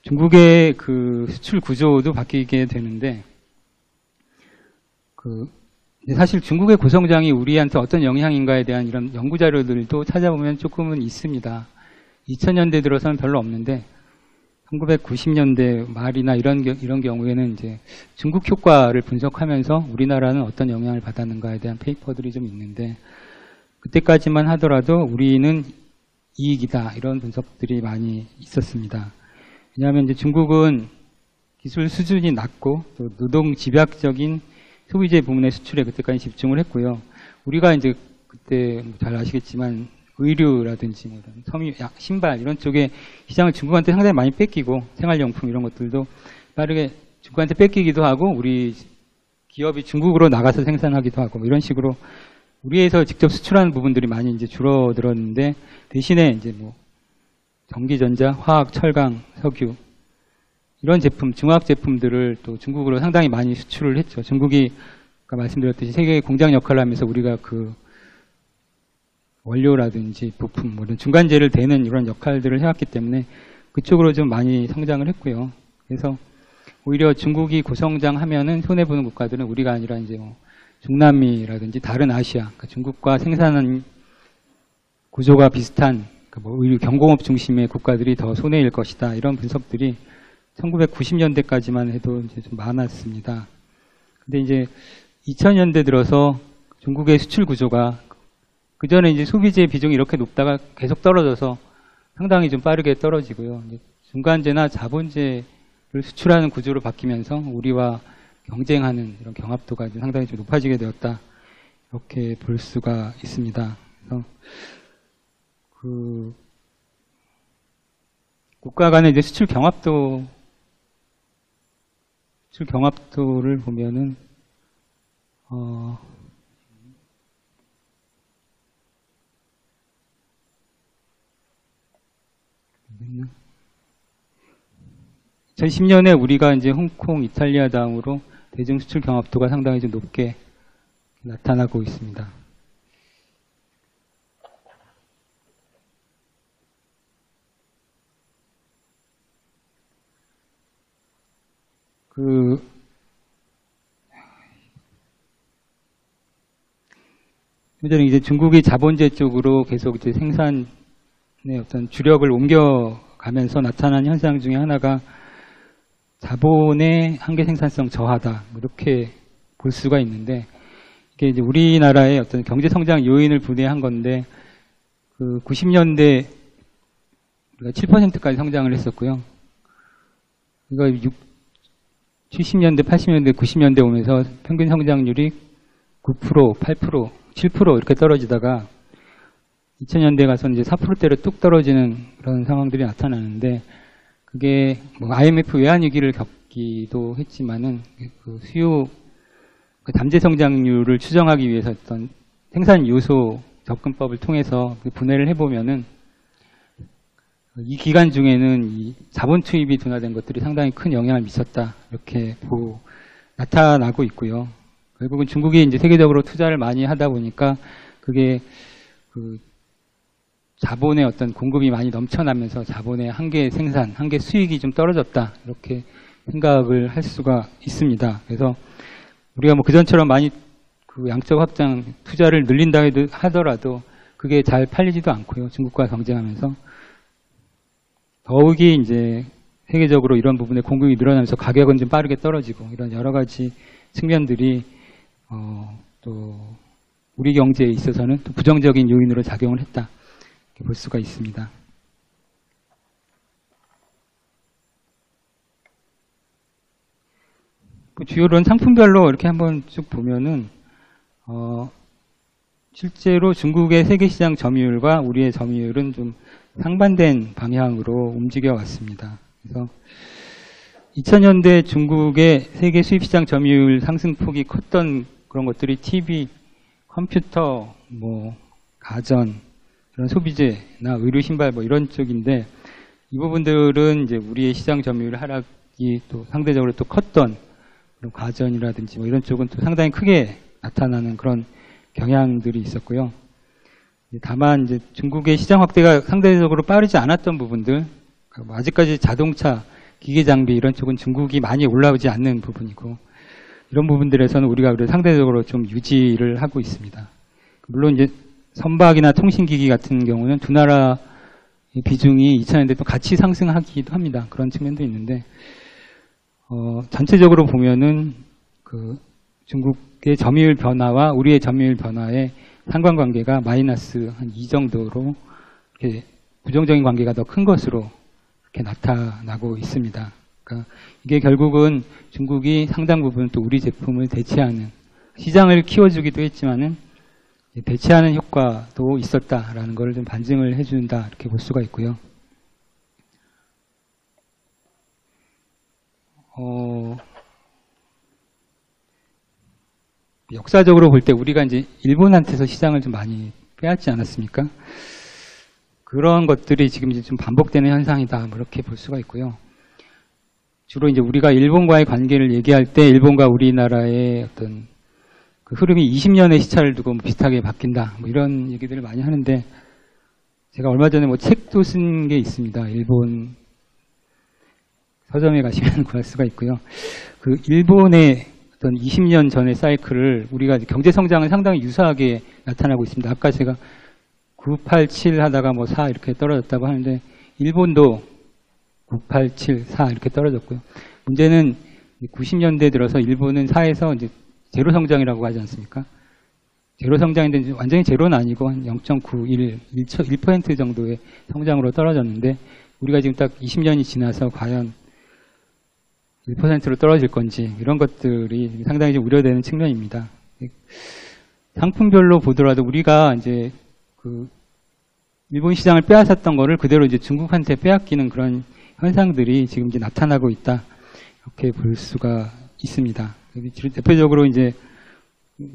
중국의 그 수출 구조도 바뀌게 되는데 사실 중국의 고성장이 우리한테 어떤 영향인가에 대한 이런 연구 자료들도 찾아보면 조금은 있습니다. 2000년대 들어서는 별로 없는데 1990년대 말이나 이런 경우에는 이제 중국 효과를 분석하면서 우리나라는 어떤 영향을 받았는가에 대한 페이퍼들이 좀 있는데 그때까지만 하더라도 우리는 이익이다 이런 분석들이 많이 있었습니다. 왜냐하면 이제 중국은 기술 수준이 낮고 또 노동 집약적인 소비재 부문의 수출에 그때까지 집중을 했고요. 우리가 이제 그때 잘 아시겠지만 의류라든지 섬유, 신발 이런 쪽에 시장을 중국한테 상당히 많이 뺏기고 생활용품 이런 것들도 빠르게 중국한테 뺏기기도 하고 우리 기업이 중국으로 나가서 생산하기도 하고 이런 식으로 우리에서 직접 수출하는 부분들이 많이 이제 줄어들었는데 대신에 이제 전기전자, 화학, 철강, 석유 이런 제품, 중화학 제품들을 또 중국으로 상당히 많이 수출을 했죠. 중국이 아까 말씀드렸듯이 세계 공장 역할을 하면서 우리가 그 원료라든지 부품, 이런 중간재를 대는 이런 역할들을 해왔기 때문에 그쪽으로 좀 많이 성장을 했고요. 그래서 오히려 중국이 고성장하면은 손해보는 국가들은 우리가 아니라 이제 중남미라든지 다른 아시아, 그러니까 중국과 생산하는 구조가 비슷한 의류 경공업 중심의 국가들이 더 손해일 것이다. 이런 분석들이 1990년대까지만 해도 이제 좀 많았습니다. 근데 이제 2000년대 들어서 중국의 수출 구조가 그 전에 이제 소비재 비중이 이렇게 높다가 계속 떨어져서 상당히 좀 빠르게 떨어지고요. 이제 중간재나 자본재를 수출하는 구조로 바뀌면서 우리와 경쟁하는 이런 경합도가 이제 상당히 좀 높아지게 되었다. 이렇게 볼 수가 있습니다. 그래서 국가 간의 이제 수출 경합도 수출 경합도를 보면은 어, 2010년에 우리가 이제 홍콩, 이탈리아 다음으로 대중 수출 경합도가 상당히 좀 높게 나타나고 있습니다. 현재는 이제 중국이 자본재 쪽으로 계속 이제 생산의 어떤 주력을 옮겨가면서 나타난 현상 중에 하나가 자본의 한계 생산성 저하다, 이렇게 볼 수가 있는데, 이게 이제 우리나라의 어떤 경제 성장 요인을 분해한 건데, 90년대 우리가 7%까지 성장을 했었고요. 그러니까 70년대, 80년대, 90년대 오면서 평균 성장률이 9%, 8%, 7% 이렇게 떨어지다가 2000년대 가서는 이제 4%대로 뚝 떨어지는 그런 상황들이 나타나는데, 그게 뭐 IMF 외환위기를 겪기도 했지만은 잠재 성장률을 추정하기 위해서 어떤 생산 요소 접근법을 통해서 분해를 해보면은 이 기간 중에는 이 자본 투입이 둔화된 것들이 상당히 큰 영향을 미쳤다, 이렇게 나타나고 있고요. 결국은 중국이 이제 세계적으로 투자를 많이 하다 보니까 그게 자본의 어떤 공급이 많이 넘쳐나면서 자본의 한계 생산, 한계 수익이 좀 떨어졌다, 이렇게 생각을 할 수가 있습니다. 그래서 우리가 뭐 그전처럼 많이 양적 확장 투자를 늘린다 하더라도 그게 잘 팔리지도 않고요. 중국과 경쟁하면서 더욱이 이제 세계적으로 이런 부분에 공급이 늘어나면서 가격은 좀 빠르게 떨어지고, 이런 여러 가지 측면들이 또 우리 경제에 있어서는 또 부정적인 요인으로 작용을 했다, 이렇게 볼 수가 있습니다. 주요로는 상품별로 이렇게 한번 쭉 보면은 실제로 중국의 세계시장 점유율과 우리의 점유율은 좀 상반된 방향으로 움직여 왔습니다. 그래서 2000년대 중국의 세계 수입시장 점유율 상승폭이 컸던 그런 것들이 TV, 컴퓨터, 뭐 가전, 그런 소비재나 의류, 신발 뭐 이런 쪽인데, 이 부분들은 이제 우리의 시장 점유율 하락이 또 상대적으로 또 컸던 그런 가전이라든지 뭐 이런 쪽은 또 상당히 크게 나타나는 그런 경향들이 있었고요. 다만 이제 중국의 시장 확대가 상대적으로 빠르지 않았던 부분들, 아직까지 자동차, 기계 장비 이런 쪽은 중국이 많이 올라오지 않는 부분이고, 이런 부분들에서는 우리가 그래도 상대적으로 좀 유지를 하고 있습니다. 물론 이제 선박이나 통신기기 같은 경우는 두 나라 비중이 2000년대 또 같이 상승하기도 합니다. 그런 측면도 있는데, 전체적으로 보면은 중국의 점유율 변화와 우리의 점유율 변화의 상관관계가 마이너스 한 2 정도로 이렇게 부정적인 관계가 더 큰 것으로 이렇게 나타나고 있습니다. 그러니까 이게 결국은 중국이 상당 부분 또 우리 제품을 대체하는, 시장을 키워주기도 했지만은 대체하는 효과도 있었다라는 걸 좀 반증을 해준다, 이렇게 볼 수가 있고요. 역사적으로 볼 때 우리가 이제 일본한테서 시장을 좀 많이 빼앗지 않았습니까? 그런 것들이 지금 이제 좀 반복되는 현상이다, 그렇게 볼 수가 있고요. 주로 이제 우리가 일본과의 관계를 얘기할 때 일본과 우리나라의 어떤 흐름이 20년의 시차를 두고 비슷하게 바뀐다, 뭐 이런 얘기들을 많이 하는데, 제가 얼마 전에 뭐 책도 쓴 게 있습니다. 일본 서점에 가시면 구할 수가 있고요. 일본의 어떤 20년 전의 사이클을 우리가 경제 성장은 상당히 유사하게 나타나고 있습니다. 아까 제가 9, 8, 7 하다가 뭐 4 이렇게 떨어졌다고 하는데, 일본도 9, 8, 7, 4 이렇게 떨어졌고요. 문제는 90년대 들어서 일본은 4에서 이제 제로 성장이라고 하지 않습니까? 제로 성장인데 완전히 제로는 아니고 한 0.91, 1% 정도의 성장으로 떨어졌는데, 우리가 지금 딱 20년이 지나서 과연 1%로 떨어질 건지, 이런 것들이 상당히 좀 우려되는 측면입니다. 상품별로 보더라도 우리가 이제 일본 시장을 빼앗았던 거를 그대로 이제 중국한테 빼앗기는 그런 현상들이 지금 이제 나타나고 있다, 이렇게 볼 수가 있습니다. 대표적으로 이제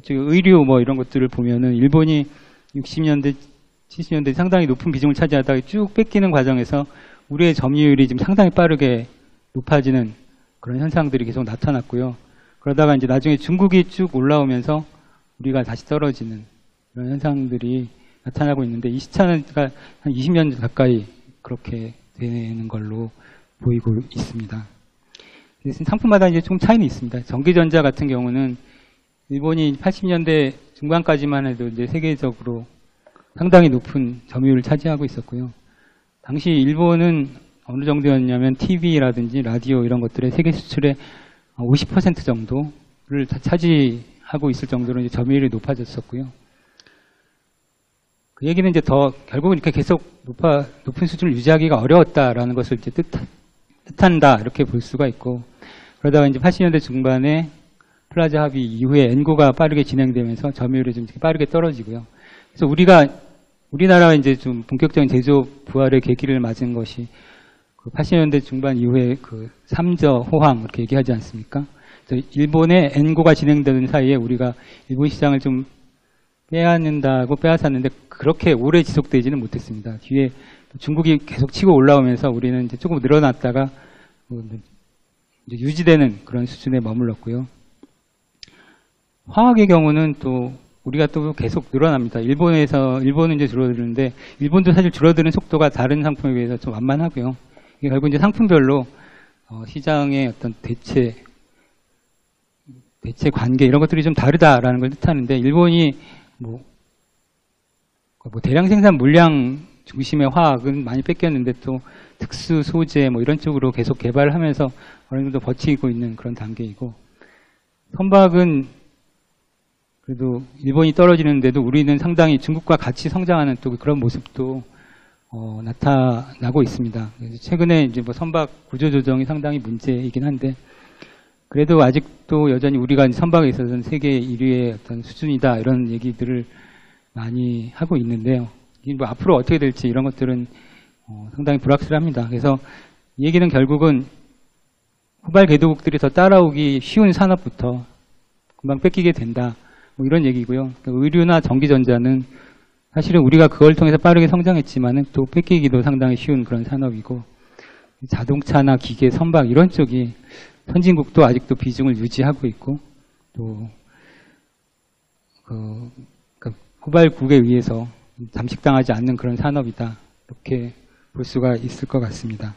의류 뭐 이런 것들을 보면은 일본이 60년대, 70년대 상당히 높은 비중을 차지하다가 쭉 뺏기는 과정에서 우리의 점유율이 지금 상당히 빠르게 높아지는 그런 현상들이 계속 나타났고요. 그러다가 이제 나중에 중국이 쭉 올라오면서 우리가 다시 떨어지는 그런 현상들이 나타나고 있는데 이 시차는 한 20년 가까이 그렇게 되는 걸로 보이고 있습니다. 상품마다 이제 좀 차이는 있습니다. 전기전자 같은 경우는 일본이 80년대 중반까지만 해도 이제 세계적으로 상당히 높은 점유율을 차지하고 있었고요. 당시 일본은 어느 정도였냐면 TV라든지 라디오 이런 것들의 세계 수출의 50% 정도를 차지하고 있을 정도로 이제 점유율이 높아졌었고요. 그 얘기는 이제 결국은 이렇게 계속 높은 수준을 유지하기가 어려웠다라는 것을 이제 뜻한다 이렇게 볼 수가 있고, 그러다가 이제 80년대 중반에 플라자 합의 이후에 엔고가 빠르게 진행되면서 점유율이 좀 빠르게 떨어지고요. 그래서 우리나라가 이제 좀 본격적인 제조업 부활의 계기를 맞은 것이 그 80년대 중반 이후에 그 3저 호황 이렇게 얘기하지 않습니까? 그래서 일본의 엔고가 진행되는 사이에 우리가 일본 시장을 좀 빼앗는다고 빼앗았는데 그렇게 오래 지속되지는 못했습니다. 뒤에 중국이 계속 치고 올라오면서 우리는 이제 조금 늘어났다가 이제 유지되는 그런 수준에 머물렀고요. 화학의 경우는 또 우리가 또 계속 늘어납니다. 일본은 이제 줄어드는데 일본도 사실 줄어드는 속도가 다른 상품에 비해서 좀 완만하고요. 이게 결국 이제 상품별로 시장의 어떤 대체 관계 이런 것들이 좀 다르다라는 걸 뜻하는데 일본이 뭐 대량 생산 물량 중심의 화학은 많이 뺏겼는데 또 특수 소재 뭐 이런 쪽으로 계속 개발을 하면서 어느 정도 버티고 있는 그런 단계이고, 선박은 그래도 일본이 떨어지는데도 우리는 상당히 중국과 같이 성장하는 또 그런 모습도 나타나고 있습니다. 그래서 최근에 이제 뭐 선박 구조 조정이 상당히 문제이긴 한데 그래도 아직도 여전히 우리가 선박에 있어서는 세계 1위의 어떤 수준이다 이런 얘기들을 많이 하고 있는데요. 뭐 앞으로 어떻게 될지 이런 것들은 상당히 불확실합니다. 그래서 이 얘기는 결국은 후발 개도국들이 더 따라오기 쉬운 산업부터 금방 뺏기게 된다. 뭐 이런 얘기고요. 의류나 전기전자는 사실은 우리가 그걸 통해서 빠르게 성장했지만은 또 뺏기기도 상당히 쉬운 그런 산업이고, 자동차나 기계, 선박 이런 쪽이 선진국도 아직도 비중을 유지하고 있고, 또 후발국에 의해서 잠식당하지 않는 그런 산업이다. 이렇게 볼 수가 있을 것 같습니다.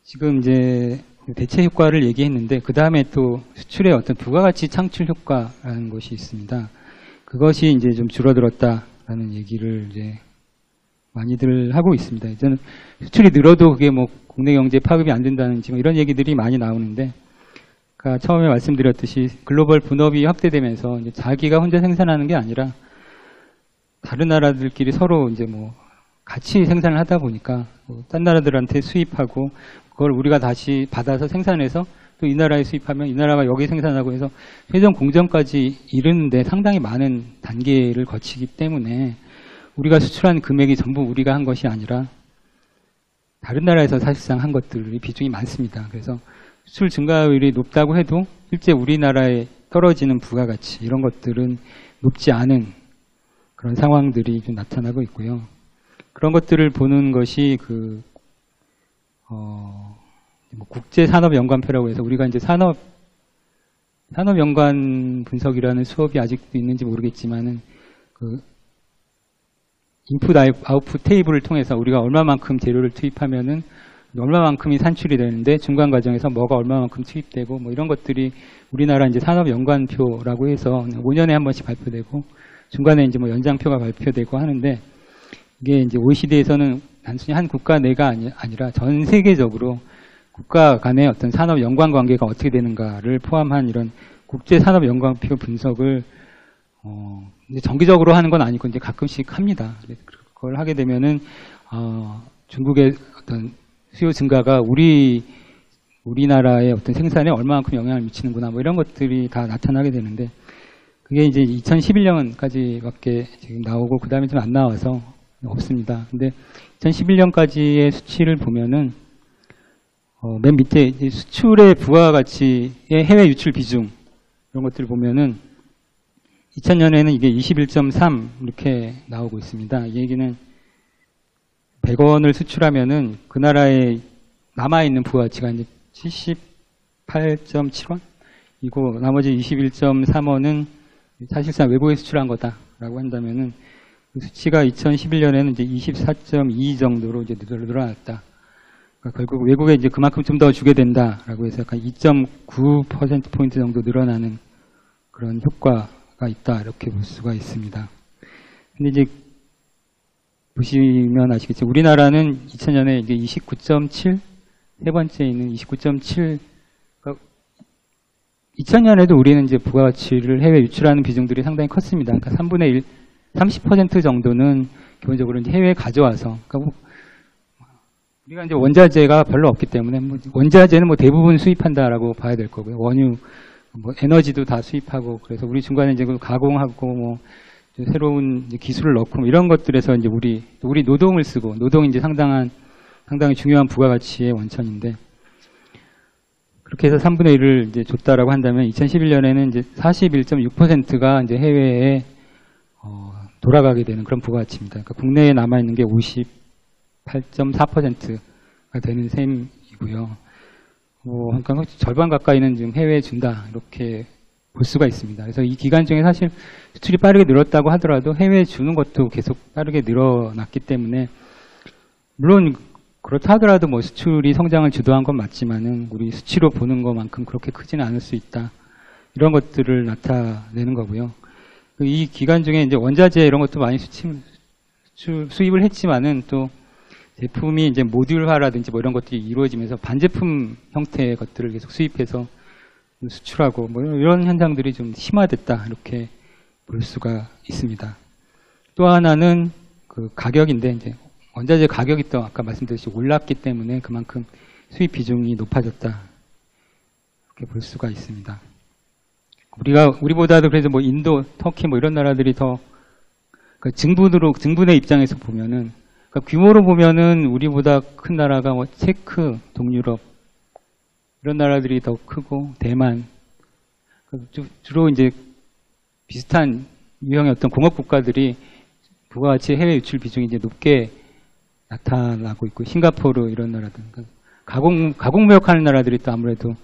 지금 이제 대체 효과를 얘기했는데 그 다음에 또 수출의 어떤 부가가치 창출 효과라는 것이 있습니다. 그것이 이제 좀 줄어들었다라는 얘기를 이제 많이들 하고 있습니다. 이제는 수출이 늘어도 그게 뭐 국내 경제에 파급이 안 된다는지 뭐 이런 얘기들이 많이 나오는데, 아까 처음에 말씀드렸듯이 글로벌 분업이 확대되면서 이제 자기가 혼자 생산하는 게 아니라 다른 나라들끼리 서로 이제 뭐 같이 생산을 하다 보니까 딴 나라들한테 수입하고 그걸 우리가 다시 받아서 생산해서 또 이 나라에 수입하면 이 나라가 여기 생산하고 해서 최종 공정까지 이르는데 상당히 많은 단계를 거치기 때문에 우리가 수출한 금액이 전부 우리가 한 것이 아니라 다른 나라에서 사실상 한 것들이 비중이 많습니다. 그래서 수출 증가율이 높다고 해도 실제 우리나라에 떨어지는 부가가치 이런 것들은 높지 않은 그런 상황들이 좀 나타나고 있고요. 그런 것들을 보는 것이 국제산업연관표라고 해서 우리가 이제 산업연관 분석이라는 수업이 아직도 있는지 모르겠지만은 인풋 아웃풋 테이블을 통해서 우리가 얼마만큼 재료를 투입하면은 얼마만큼이 산출이 되는데 중간 과정에서 뭐가 얼마만큼 투입되고 뭐 이런 것들이 우리나라 이제 산업연관표라고 해서 5년에 한 번씩 발표되고 중간에 이제 뭐 연장표가 발표되고 하는데, 이게 이제 OECD에서는 단순히 한 국가 내가 아니라 전 세계적으로 국가 간의 어떤 산업 연관 관계가 어떻게 되는가를 포함한 이런 국제 산업 연관표 분석을 이제 정기적으로 하는 건 아니고 이제 가끔씩 합니다. 그걸 하게 되면은 중국의 어떤 수요 증가가 우리나라의 어떤 생산에 얼마만큼 영향을 미치는구나 뭐 이런 것들이 다 나타나게 되는데, 그게 이제 2011년까지밖에 지금 나오고 그 다음에 좀 안 나와서 없습니다. 근데 2011년까지의 수치를 보면은 맨 밑에 이제 수출의 부가가치의 해외 유출 비중 이런 것들을 보면은 2000년에는 이게 21.3 이렇게 나오고 있습니다. 이 얘기는 100원을 수출하면은 그 나라에 남아있는 부가가치가 이제 78.7원? 이고 나머지 21.3원은 사실상 외국에 수출한 거다라고 한다면은 그 수치가 2011년에는 이제 24.2 정도로 이제 늘어났다. 그러니까 결국 외국에 이제 그만큼 좀 더 주게 된다라고 해서 약간 2.9%포인트 정도 늘어나는 그런 효과가 있다. 이렇게 볼 수가 있습니다. 근데 이제 보시면 아시겠지만 우리나라는 2000년에 이제 29.7, 세 번째에 있는 29.7, 그러니까 2000년에도 우리는 이제 부가가치를 해외 유출하는 비중들이 상당히 컸습니다. 그러니까 3분의 1, 30% 정도는 기본적으로 이제 해외에 가져와서, 그러니까 우리가 이제 원자재가 별로 없기 때문에 원자재는 뭐 대부분 수입한다라고 봐야 될 거고요. 원유, 뭐 에너지도 다 수입하고, 그래서 우리 중간에 이제 가공하고 뭐 새로운 기술을 넣고 뭐 이런 것들에서 이제 우리 노동을 쓰고, 노동이 이제 상당히 중요한 부가가치의 원천인데, 그렇게 해서 3분의 1을 이제 줬다라고 한다면 2011년에는 이제 41.6%가 이제 해외에 돌아가게 되는 그런 부가가치입니다. 그러니까 국내에 남아 있는 게 58.4%가 되는 셈이고요. 그러니까 절반 가까이는 지금 해외에 준다 이렇게 볼 수가 있습니다. 그래서 이 기간 중에 사실 수출이 빠르게 늘었다고 하더라도 해외에 주는 것도 계속 빠르게 늘어났기 때문에, 물론 그렇다 하더라도 뭐 수출이 성장을 주도한 건 맞지만은 우리 수치로 보는 것만큼 그렇게 크지는 않을 수 있다. 이런 것들을 나타내는 거고요. 이 기간 중에 이제 원자재 이런 것도 많이 수입을 했지만은 또 제품이 이제 모듈화라든지 뭐 이런 것들이 이루어지면서 반제품 형태의 것들을 계속 수입해서 수출하고 뭐 이런 현상들이 좀 심화됐다. 이렇게 볼 수가 있습니다. 또 하나는 그 가격인데, 이제 원자재 가격이 또 아까 말씀드렸듯이 올랐기 때문에 그만큼 수입 비중이 높아졌다. 이렇게 볼 수가 있습니다. 우리보다도 그래서 뭐 인도, 터키 뭐 이런 나라들이 더 증분의 입장에서 보면은, 그러니까 규모로 보면은 우리보다 큰 나라가 뭐 체크, 동유럽 이런 나라들이 더 크고, 대만, 주로 이제 비슷한 유형의 어떤 공업 국가들이 부가가치 해외 유출 비중이 이제 높게 나타나고 있고, 싱가포르 이런 나라들, 가공무역하는 나라들이 또 아무래도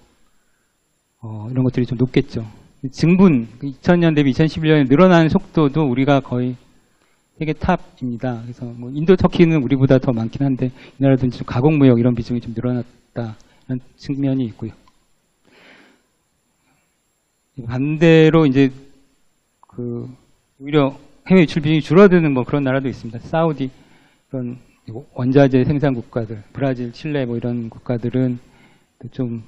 이런 것들이 좀 높겠죠. 증분 2000년 대비 2011년에 늘어나는 속도도 우리가 거의 세계 탑입니다. 그래서 뭐 인도, 터키는 우리보다 더 많긴 한데 이 나라들은 좀 가공무역 이런 비중이 좀 늘어났다 이런 측면이 있고요. 반대로 이제 오히려 해외 유출 비중이 줄어드는 뭐 그런 나라도 있습니다. 사우디 그런 원자재 생산 국가들, 브라질, 칠레 뭐 이런 국가들은 좀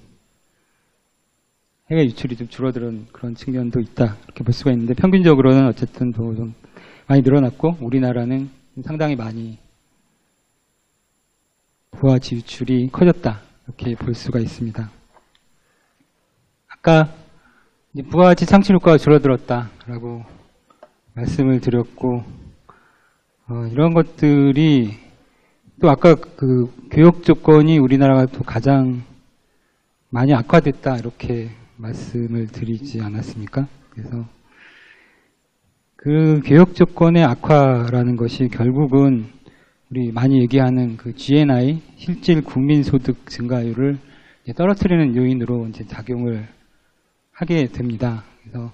해외 유출이 좀 줄어드는 그런 측면도 있다 이렇게 볼 수가 있는데, 평균적으로는 어쨌든 더 좀 많이 늘어났고 우리나라는 상당히 많이 부가가치 유출이 커졌다 이렇게 볼 수가 있습니다. 아까 부가가치 창출 효과가 줄어들었다라고 말씀을 드렸고, 이런 것들이 또 아까 그 교역 조건이 우리나라가 또 가장 많이 악화됐다 이렇게 말씀을 드리지 않았습니까? 그래서 그 교역 조건의 악화라는 것이 결국은 우리 많이 얘기하는 그 GNI, 실질 국민소득 증가율을 떨어뜨리는 요인으로 이제 작용을 하게 됩니다. 그래서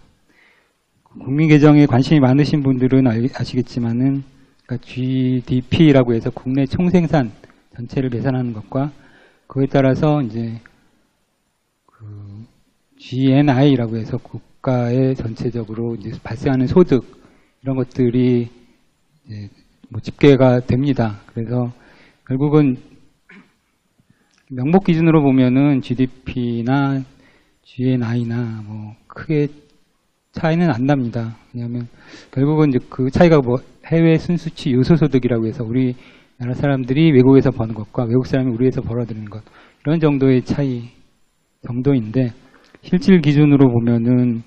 국민 계정에 관심이 많으신 분들은 아시겠지만은, 그러니까 GDP라고 해서 국내 총생산 전체를 계산하는 것과 그에 따라서 이제 그 GNI라고 해서 국가의 전체적으로 이제 발생하는 소득 이런 것들이 이제 뭐 집계가 됩니다. 그래서 결국은 명목 기준으로 보면은 GDP나 GNI나 뭐 크게 차이는 안 납니다. 왜냐하면 결국은 이제 그 차이가 뭐 해외 순수치 요소소득이라고 해서 우리나라 사람들이 외국에서 버는 것과 외국 사람이 우리에서 벌어들이는 것 이런 정도의 차이 정도인데, 실질 기준으로 보면은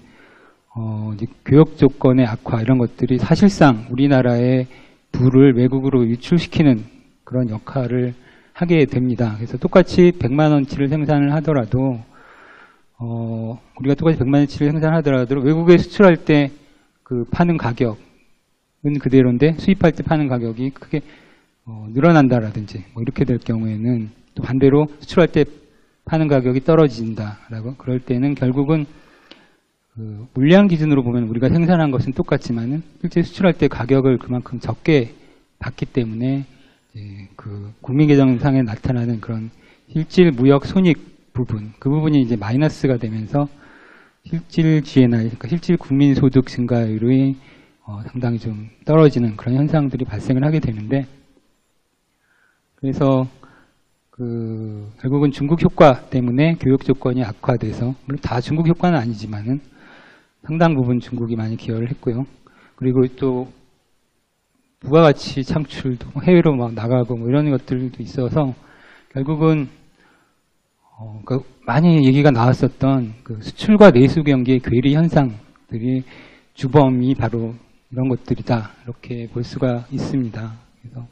이제 교역 조건의 악화 이런 것들이 사실상 우리나라의 부를 외국으로 유출시키는 그런 역할을 하게 됩니다. 그래서 똑같이 100만 원치를 생산을 하더라도 우리가 똑같이 100만 원치를 생산하더라도 외국에 수출할 때 그 파는 가격은 그대로인데 수입할 때 파는 가격이 크게 늘어난다라든지 뭐 이렇게 될 경우에는 또 반대로 수출할 때 파는 가격이 떨어진다라고 그럴 때는 결국은 그 물량 기준으로 보면 우리가 생산한 것은 똑같지만은 실제 수출할 때 가격을 그만큼 적게 받기 때문에 그 국민계정상에 나타나는 그런 실질 무역 손익 부분 그 부분이 이제 마이너스가 되면서 실질 GNI 그러니까 실질 국민소득 증가율이 상당히 좀 떨어지는 그런 현상들이 발생을 하게 되는데 그래서 그 결국은 중국 효과 때문에 교육 조건이 악화돼서 물론 다 중국 효과는 아니지만은 상당 부분 중국이 많이 기여를 했고요. 그리고 또 부가가치 창출도 해외로 막 나가고 뭐 이런 것들도 있어서 결국은 그 많이 얘기가 나왔었던 그 수출과 내수 경기의 괴리 현상들이 주범이 바로 이런 것들이다 이렇게 볼 수가 있습니다. 그래서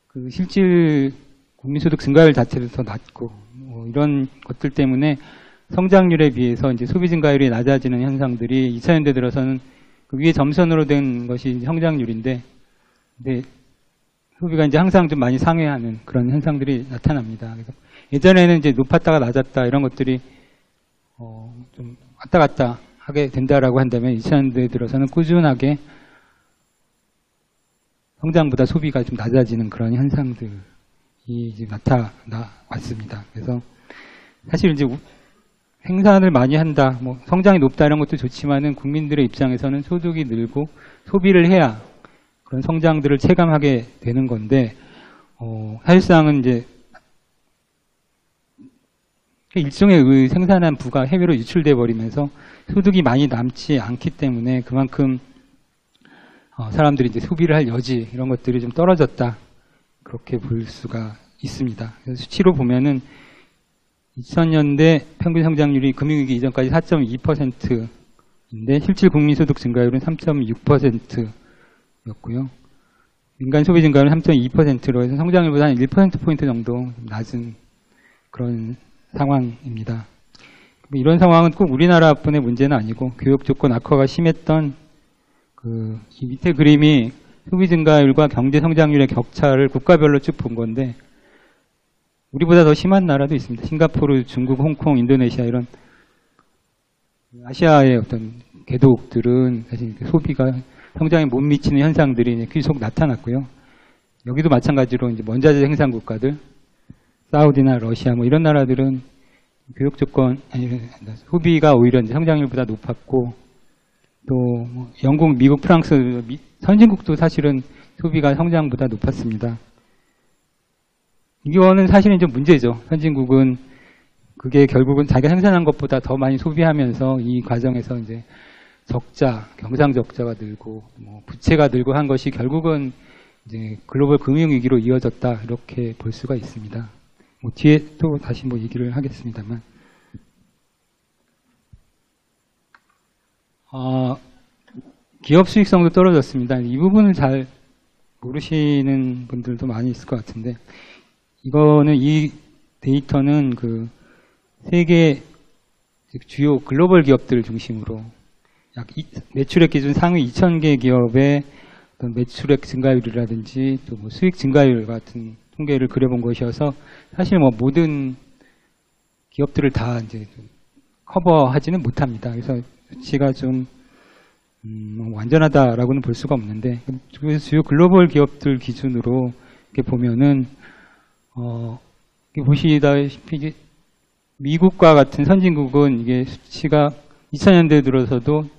그 실질 국민소득 증가율 자체도 더 낮고 뭐 이런 것들 때문에 성장률에 비해서 이제 소비 증가율이 낮아지는 현상들이 2000년대 들어서는 그 위에 점선으로 된 것이 성장률인데, 근데 소비가 이제 항상 좀 많이 상회하는 그런 현상들이 나타납니다. 그래서 예전에는 이제 높았다가 낮았다 이런 것들이 좀 왔다 갔다 하게 된다라고 한다면 2000년대 들어서는 꾸준하게 성장보다 소비가 좀 낮아지는 그런 현상들이 이제 나타나 왔습니다. 그래서 사실 이제 생산을 많이 한다, 뭐 성장이 높다 이런 것도 좋지만은 국민들의 입장에서는 소득이 늘고 소비를 해야 그런 성장들을 체감하게 되는 건데 사실상은 이제 일종의 생산한 부가 해외로 유출돼 버리면서 소득이 많이 남지 않기 때문에 그만큼 사람들이 이제 소비를 할 여지 이런 것들이 좀 떨어졌다 그렇게 볼 수가 있습니다. 그래서 수치로 보면은 2000년대 평균 성장률이 금융위기 이전까지 4.2%인데 실질 국민소득 증가율은 3.6%였고요. 민간 소비 증가율은 3.2%로 해서 성장률보다 한 1%포인트 정도 낮은 그런 상황입니다. 이런 상황은 꼭 우리나라뿐의 문제는 아니고 교육 조건 악화가 심했던 이 밑에 그림이 소비 증가율과 경제 성장률의 격차를 국가별로 쭉 본 건데 우리보다 더 심한 나라도 있습니다. 싱가포르, 중국, 홍콩, 인도네시아 이런 아시아의 어떤 개도국들은 사실 소비가 성장에 못 미치는 현상들이 계속 나타났고요. 여기도 마찬가지로 이제 원자재 생산 국가들, 사우디나 러시아 뭐 이런 나라들은 교육 조건 소비가 오히려 이제 성장률보다 높았고 또 뭐 영국, 미국, 프랑스 선진국도 사실은 소비가 성장보다 높았습니다. 이거는 사실은 좀 문제죠. 선진국은 그게 결국은 자기가 생산한 것보다 더 많이 소비하면서 이 과정에서 이제 적자, 경상 적자가 늘고 뭐 부채가 늘고 한 것이 결국은 이제 글로벌 금융위기로 이어졌다 이렇게 볼 수가 있습니다. 뭐 뒤에 또 다시 뭐 얘기를 하겠습니다만. 기업 수익성도 떨어졌습니다. 이 부분을 잘 모르시는 분들도 많이 있을 것 같은데, 이 데이터는 그 세계 주요 글로벌 기업들을 중심으로 약 매출액 기준 상위 2,000개 기업의 어떤 매출액 증가율이라든지 또 뭐 수익 증가율 같은 통계를 그려본 것이어서 사실 뭐 모든 기업들을 다 이제 커버하지는 못합니다. 그래서 수치가 좀 완전하다라고는 볼 수가 없는데 주요 글로벌 기업들 기준으로 이렇게 보면은 보시다시피 미국과 같은 선진국은 이게 수치가 2000년대 들어서도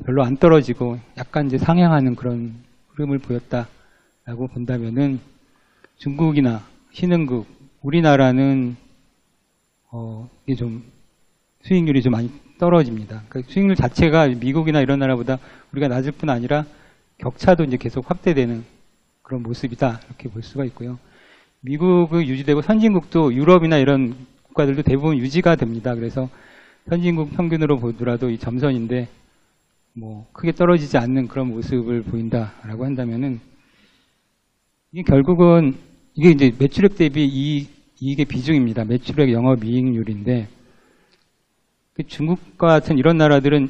별로 안 떨어지고 약간 이제 상향하는 그런 흐름을 보였다라고 본다면은 중국이나 신흥국, 우리나라는 이게 좀 수익률이 좀 많이 떨어집니다. 그러니까 수익률 자체가 미국이나 이런 나라보다 우리가 낮을 뿐 아니라 격차도 이제 계속 확대되는 그런 모습이다 이렇게 볼 수가 있고요. 미국은 유지되고 선진국도 유럽이나 이런 국가들도 대부분 유지가 됩니다. 그래서 선진국 평균으로 보더라도 이 점선인데 뭐 크게 떨어지지 않는 그런 모습을 보인다라고 한다면은 이게 결국은 이게 이제 매출액 대비 이익의 비중입니다. 매출액 영업이익률인데 중국과 같은 이런 나라들은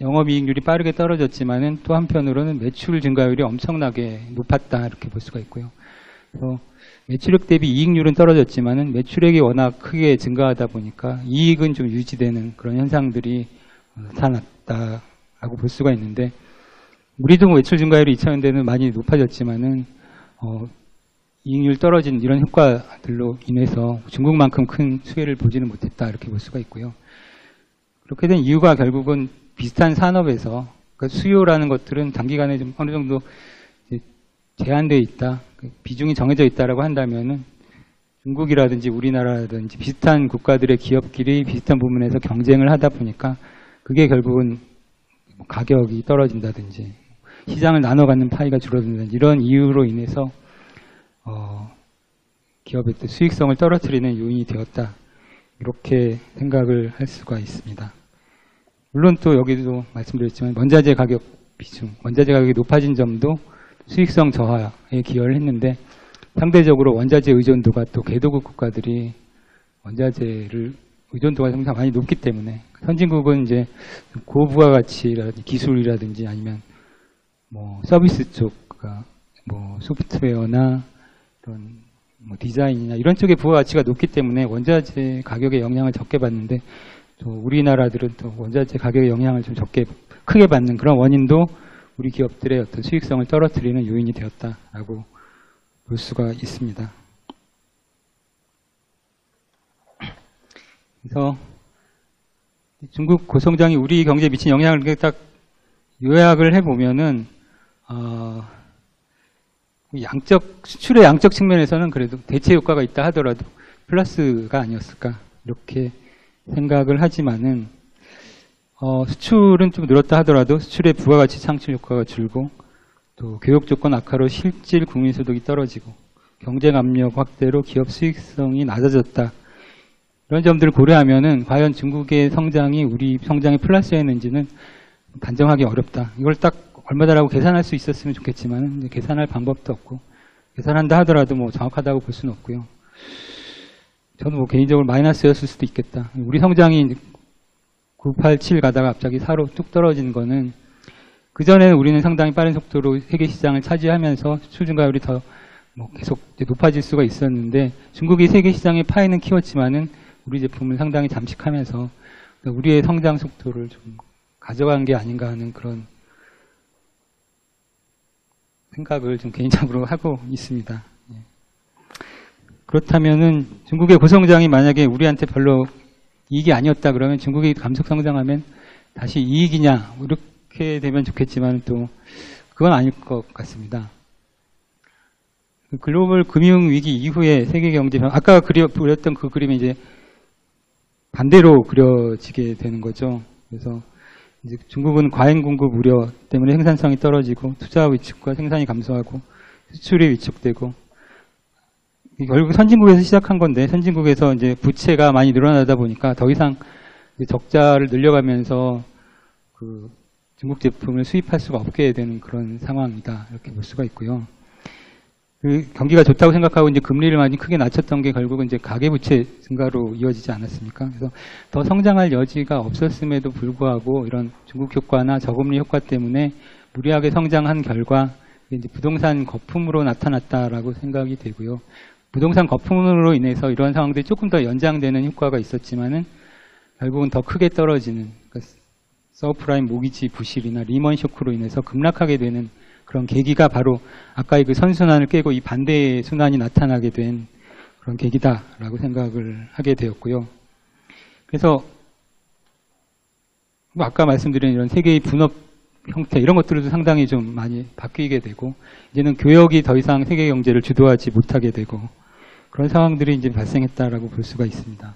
영업이익률이 빠르게 떨어졌지만은 또 한편으로는 매출 증가율이 엄청나게 높았다 이렇게 볼 수가 있고요. 그래서 매출액 대비 이익률은 떨어졌지만은 매출액이 워낙 크게 증가하다 보니까 이익은 좀 유지되는 그런 현상들이 나타났다라고 볼 수가 있는데 우리도 매출 증가율이 2000년대는 많이 높아졌지만은 이익률 떨어진 이런 효과들로 인해서 중국만큼 큰 수혜를 보지는 못했다 이렇게 볼 수가 있고요. 그렇게 된 이유가 결국은 비슷한 산업에서 그러니까 수요라는 것들은 단기간에 좀 어느 정도 제한되어 있다, 비중이 정해져 있다라고 한다면은 중국이라든지 우리나라라든지 비슷한 국가들의 기업끼리 비슷한 부분에서 경쟁을 하다 보니까 그게 결국은 가격이 떨어진다든지 시장을 나눠 갖는 파이가 줄어든다든지 이런 이유로 인해서 기업의 수익성을 떨어뜨리는 요인이 되었다. 이렇게 생각을 할 수가 있습니다. 물론 또 여기도 말씀드렸지만 원자재 가격 비중, 원자재 가격이 높아진 점도 수익성 저하에 기여를 했는데 상대적으로 원자재 의존도가 또 개도국 국가들이 원자재를 의존도가 상당히 많이 높기 때문에 선진국은 이제 고부가가치라든지 기술이라든지 아니면 뭐 서비스 쪽, 뭐 소프트웨어나 이런 뭐 디자인이나 이런 쪽의 부가가치가 높기 때문에 원자재 가격의 영향을 적게 받는데 또 우리나라들은 또 원자재 가격의 영향을 좀 크게 받는 그런 원인도 우리 기업들의 어떤 수익성을 떨어뜨리는 요인이 되었다라고 볼 수가 있습니다. 그래서 중국 고성장이 우리 경제에 미친 영향을 딱 요약을 해보면은 수출의 양적 측면에서는 그래도 대체 효과가 있다 하더라도 플러스가 아니었을까 이렇게 생각을 하지만은 수출은 좀 늘었다 하더라도 수출의 부가가치 창출 효과가 줄고 또 교육 조건 악화로 실질 국민소득이 떨어지고 경쟁 압력 확대로 기업 수익성이 낮아졌다. 이런 점들을 고려하면은 과연 중국의 성장이 우리 성장에 플러스였는지는 단정하기 어렵다. 이걸 딱 얼마다라고 계산할 수 있었으면 좋겠지만 계산할 방법도 없고 계산한다 하더라도 뭐 정확하다고 볼 수는 없고요. 저는 뭐 개인적으로 마이너스였을 수도 있겠다. 우리 성장이 987 가다가 갑자기 4로 뚝 떨어진 거는 그전에는 우리는 상당히 빠른 속도로 세계 시장을 차지하면서 수출 증가율이 더 뭐 계속 높아질 수가 있었는데 중국이 세계 시장의 파이는 키웠지만은 우리 제품을 상당히 잠식하면서 우리의 성장 속도를 좀 가져간 게 아닌가 하는 그런 생각을 좀 개인적으로 하고 있습니다. 그렇다면은 중국의 고성장이 만약에 우리한테 별로 이익이 아니었다 그러면 중국이 감속 성장하면 다시 이익이냐 이렇게 되면 좋겠지만 또 그건 아닐 것 같습니다. 글로벌 금융 위기 이후에 세계 경제 아까 그렸던 그 그림이 이제 반대로 그려지게 되는 거죠. 그래서 이제 중국은 과잉 공급 우려 때문에 생산성이 떨어지고 투자 위축과 생산이 감소하고 수출이 위축되고 결국 선진국에서 시작한 건데 선진국에서 이제 부채가 많이 늘어나다 보니까 더 이상 적자를 늘려가면서 그 중국 제품을 수입할 수가 없게 되는 그런 상황이다 이렇게 볼 수가 있고요. 그 경기가 좋다고 생각하고 이제 금리를 많이 크게 낮췄던 게 결국은 이제 가계부채 증가로 이어지지 않았습니까? 그래서 더 성장할 여지가 없었음에도 불구하고 이런 중국 효과나 저금리 효과 때문에 무리하게 성장한 결과 이제 부동산 거품으로 나타났다라고 생각이 되고요. 부동산 거품으로 인해서 이러한 상황들이 조금 더 연장되는 효과가 있었지만은 결국은 더 크게 떨어지는 그러니까 서프라임 모기지 부실이나 리먼 쇼크로 인해서 급락하게 되는 그런 계기가 바로 아까의 그 선순환을 깨고 이 반대의 순환이 나타나게 된 그런 계기다라고 생각을 하게 되었고요. 그래서 뭐 아까 말씀드린 이런 세계의 분업 형태 이런 것들도 상당히 좀 많이 바뀌게 되고 이제는 교역이 더 이상 세계 경제를 주도하지 못하게 되고 그런 상황들이 이제 발생했다라고 볼 수가 있습니다.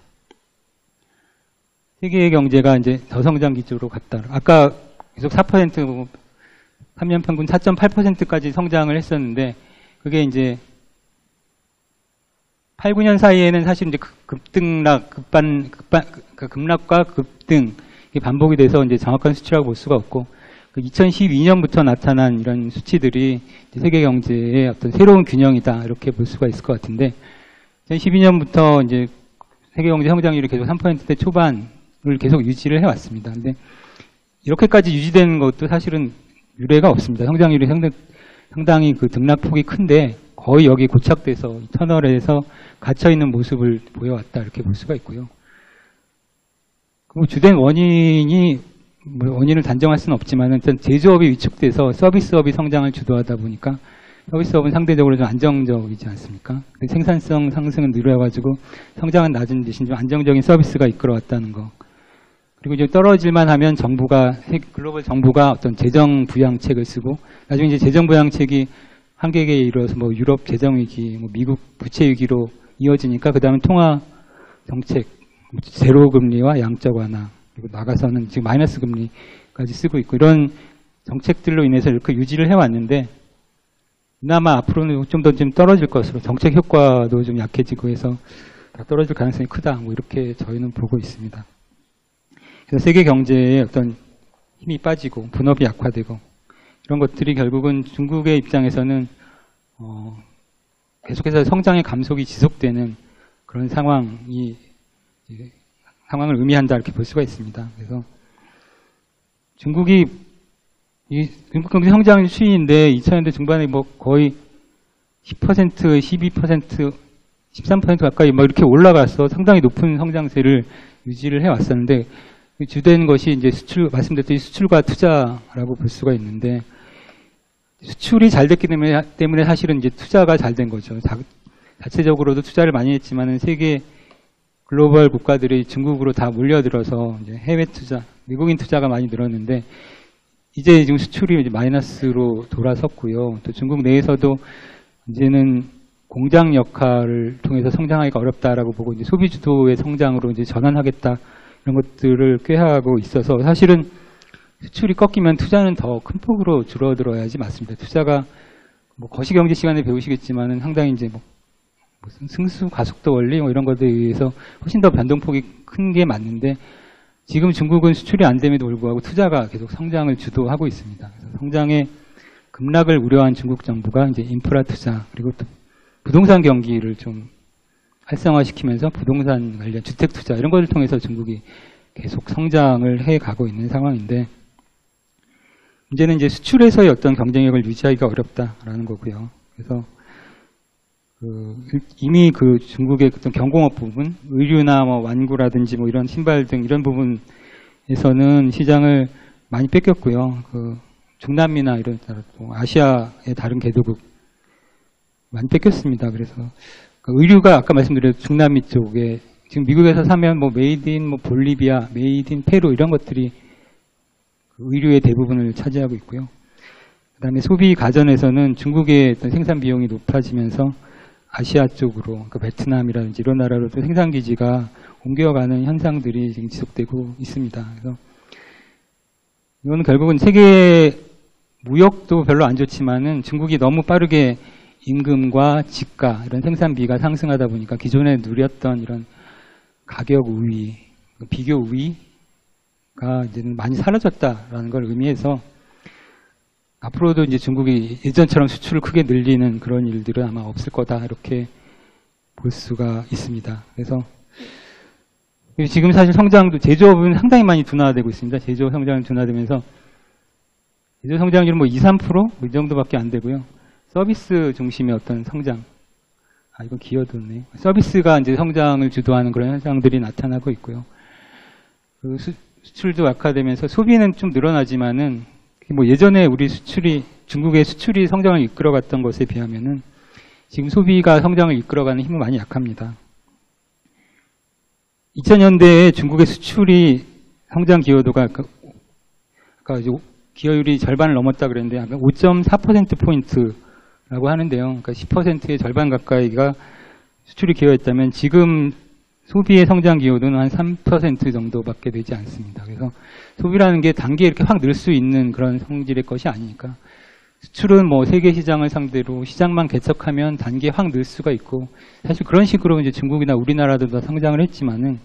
세계의 경제가 이제 저성장 기조로 갔다. 아까 계속 4% 3년 평균 4.8%까지 성장을 했었는데 그게 이제 8, 9년 사이에는 사실 이제 급락과 급등 이게 반복이 돼서 이제 정확한 수치라고 볼 수가 없고 2012년부터 나타난 이런 수치들이 세계 경제의 어떤 새로운 균형이다 이렇게 볼 수가 있을 것 같은데 2012년부터 이제 세계 경제 성장률이 계속 3%대 초반을 계속 유지를 해왔습니다. 근데 이렇게까지 유지되는 것도 사실은 유례가 없습니다. 성장률이 상당히 그 등락폭이 큰데 거의 여기 고착돼서 터널에서 갇혀있는 모습을 보여왔다 이렇게 볼 수가 있고요. 그 주된 원인이 원인을 단정할 수는 없지만 일단 제조업이 위축돼서 서비스업이 성장을 주도하다 보니까 서비스업은 상대적으로 좀 안정적이지 않습니까? 생산성 상승은 늘어가지고 성장은 낮은 대신 좀 안정적인 서비스가 이끌어왔다는 거. 그리고 이제 떨어질만 하면 글로벌 정부가 어떤 재정 부양책을 쓰고 나중에 이제 재정 부양책이 한계에 이르러서 뭐 유럽 재정 위기, 뭐 미국 부채 위기로 이어지니까 그 다음에 통화 정책, 제로 금리와 양적 완화, 그리고 나가서는 지금 마이너스 금리까지 쓰고 있고 이런 정책들로 인해서 이렇게 유지를 해왔는데 그나마 앞으로는 좀 더 좀 떨어질 것으로 정책 효과도 좀 약해지고 해서 다 떨어질 가능성이 크다. 뭐 이렇게 저희는 보고 있습니다. 그래서 세계 경제에 어떤 힘이 빠지고 분업이 약화되고 이런 것들이 결국은 중국의 입장에서는 계속해서 성장의 감속이 지속되는 그런 상황을 의미한다 이렇게 볼 수가 있습니다. 그래서 중국이 중국 경제 성장 추이인데 2000년대 중반에 뭐 거의 10%, 12%, 13% 가까이 뭐 이렇게 올라가서 상당히 높은 성장세를 유지를 해왔었는데 주된 것이 이제 말씀드렸듯이 수출과 투자라고 볼 수가 있는데 수출이 잘 됐기 때문에 사실은 이제 투자가 잘 된 거죠. 자체적으로도 투자를 많이 했지만은 세계 글로벌 국가들이 중국으로 다 몰려들어서 이제 해외 투자, 미국인 투자가 많이 늘었는데 이제 지금 수출이 이제 마이너스로 돌아섰고요. 또 중국 내에서도 이제는 공장 역할을 통해서 성장하기가 어렵다라고 보고 이제 소비 주도의 성장으로 이제 전환하겠다 이런 것들을 꾀하고 있어서 사실은 수출이 꺾이면 투자는 더 큰 폭으로 줄어들어야지 맞습니다. 투자가 뭐 거시경제 시간에 배우시겠지만은 상당히 이제 뭐 무슨 승수 가속도 원리 뭐 이런 것들에 의해서 훨씬 더 변동폭이 큰 게 맞는데 지금 중국은 수출이 안 됨에도 불구하고 투자가 계속 성장을 주도하고 있습니다. 그래서 성장의 급락을 우려한 중국 정부가 이제 인프라 투자 그리고 또 부동산 경기를 좀 활성화시키면서 부동산 관련 주택 투자 이런 것을 통해서 중국이 계속 성장을 해 가고 있는 상황인데 문제는 이제 수출에서의 어떤 경쟁력을 유지하기가 어렵다라는 거고요. 그래서 이미 중국의 어떤 경공업 부분, 의류나 뭐 완구라든지 뭐 이런 신발 등 이런 부분에서는 시장을 많이 뺏겼고요. 중남미나 이런 아시아의 다른 개도국 많이 뺏겼습니다. 그래서 의류가 아까 말씀드린 중남미 쪽에 지금 미국에서 사면 뭐 메이드 인 뭐 볼리비아, 메이드 인 페루 이런 것들이 의류의 대부분을 차지하고 있고요. 그다음에 소비 가전에서는 중국의 어떤 생산 비용이 높아지면서 아시아 쪽으로 베트남이라든지 이런 나라로 또 생산 기지가 옮겨가는 현상들이 지금 지속되고 있습니다. 그래서 이거는 결국은 세계 무역도 별로 안 좋지만은 중국이 너무 빠르게 임금과 지가 이런 생산비가 상승하다 보니까 기존에 누렸던 이런 가격 우위, 비교 우위가 이제는 많이 사라졌다라는 걸 의미해서 앞으로도 이제 중국이 예전처럼 수출을 크게 늘리는 그런 일들은 아마 없을 거다 이렇게 볼 수가 있습니다. 그래서 지금 사실 성장도 제조업은 상당히 많이 둔화되고 있습니다. 제조업 성장은 둔화되면서 제조업 성장률은 뭐 2, 3% 이 정도밖에 안 되고요. 서비스 중심의 어떤 성장, 이건 기여도네요. 서비스가 이제 성장을 주도하는 그런 현상들이 나타나고 있고요. 수출도 약화되면서 소비는 좀 늘어나지만은 뭐 예전에 우리 중국의 수출이 성장을 이끌어갔던 것에 비하면은 지금 소비가 성장을 이끌어가는 힘은 많이 약합니다. 2000년대에 중국의 수출이 성장 기여도가 아까 이제 기여율이 절반을 넘었다 그랬는데 아까 5.4%포인트라고 하는데요. 그러니까 10%의 절반 가까이가 수출이 기여했다면 지금 소비의 성장 기여도는 한 3% 정도밖에 되지 않습니다. 그래서 소비라는 게 단기에 이렇게 확 늘 수 있는 그런 성질의 것이 아니니까 수출은 뭐 세계 시장을 상대로 시장만 개척하면 단기에 확 늘 수가 있고 사실 그런 식으로 이제 중국이나 우리나라도 다 성장을 했지만은